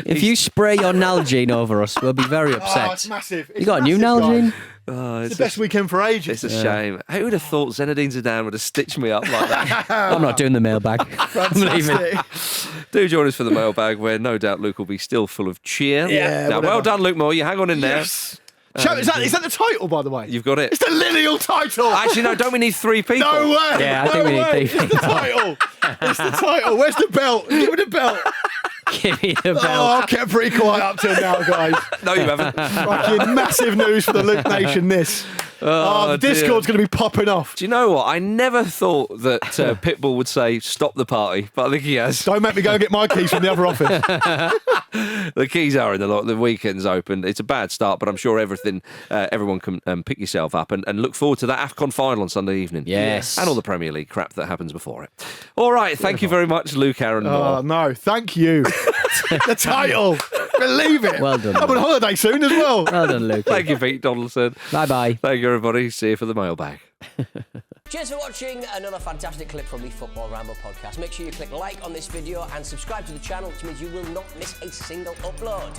Speaker 3: If you spray your Nalgene over us, we'll be very
Speaker 2: Oh,
Speaker 3: upset.
Speaker 2: it's massive.
Speaker 3: You got a new
Speaker 2: massive,
Speaker 3: Nalgene?
Speaker 2: guys.
Speaker 1: Oh,
Speaker 2: It's the best weekend for ages.
Speaker 1: It's a shame. Who would have thought Zinedine Zidane would have stitched me up like that?
Speaker 3: I'm not doing the mailbag. I'm leaving.
Speaker 2: Fantastic.
Speaker 1: Do join us for the mailbag, where no doubt Luke will be still full of cheer.
Speaker 2: Yeah,
Speaker 1: Now, well
Speaker 2: whatever.
Speaker 1: done, Luke Moore. You hang on in there.
Speaker 2: Yes. Is that the title, by the way?
Speaker 1: You've got it.
Speaker 2: It's the lineal title.
Speaker 1: Actually, no, don't we need three people?
Speaker 2: No way.
Speaker 3: Yeah, I
Speaker 2: no
Speaker 3: think we need
Speaker 2: way.
Speaker 3: three
Speaker 2: It's the title. It's the title. Where's the belt? Give me the belt.
Speaker 3: Give me the
Speaker 2: Oh,
Speaker 3: bell.
Speaker 2: I've kept pretty quiet up till now, guys.
Speaker 1: No, you haven't.
Speaker 2: Fucking massive news for the Luke Nation, this. Oh, the
Speaker 1: dear.
Speaker 2: Discord's going to be popping off.
Speaker 1: Do you know what? I never thought that Pitbull would say, stop the party, but I think he has.
Speaker 2: Don't make me go and get my keys from the other office.
Speaker 1: The keys are in the lock. The weekend's open. It's a bad start, but I'm sure everyone can pick yourself up and look forward to that AFCON final on Sunday evening.
Speaker 3: Yes.
Speaker 1: And all the Premier League crap that happens before it. All right. Thank you very much, Luke Aaron Moore.
Speaker 2: Oh, no. Thank you. The title. Believe it.
Speaker 3: Well done.
Speaker 2: I'm on holiday soon as well.
Speaker 3: Well done, Luke.
Speaker 1: Thank you, Pete Donaldson.
Speaker 3: Bye-bye.
Speaker 1: Thank you, everybody. See you for the mailbag.
Speaker 9: Cheers for watching another fantastic clip from the Football Ramble podcast. Make sure you click like on this video and subscribe to the channel, which means you will not miss a single upload.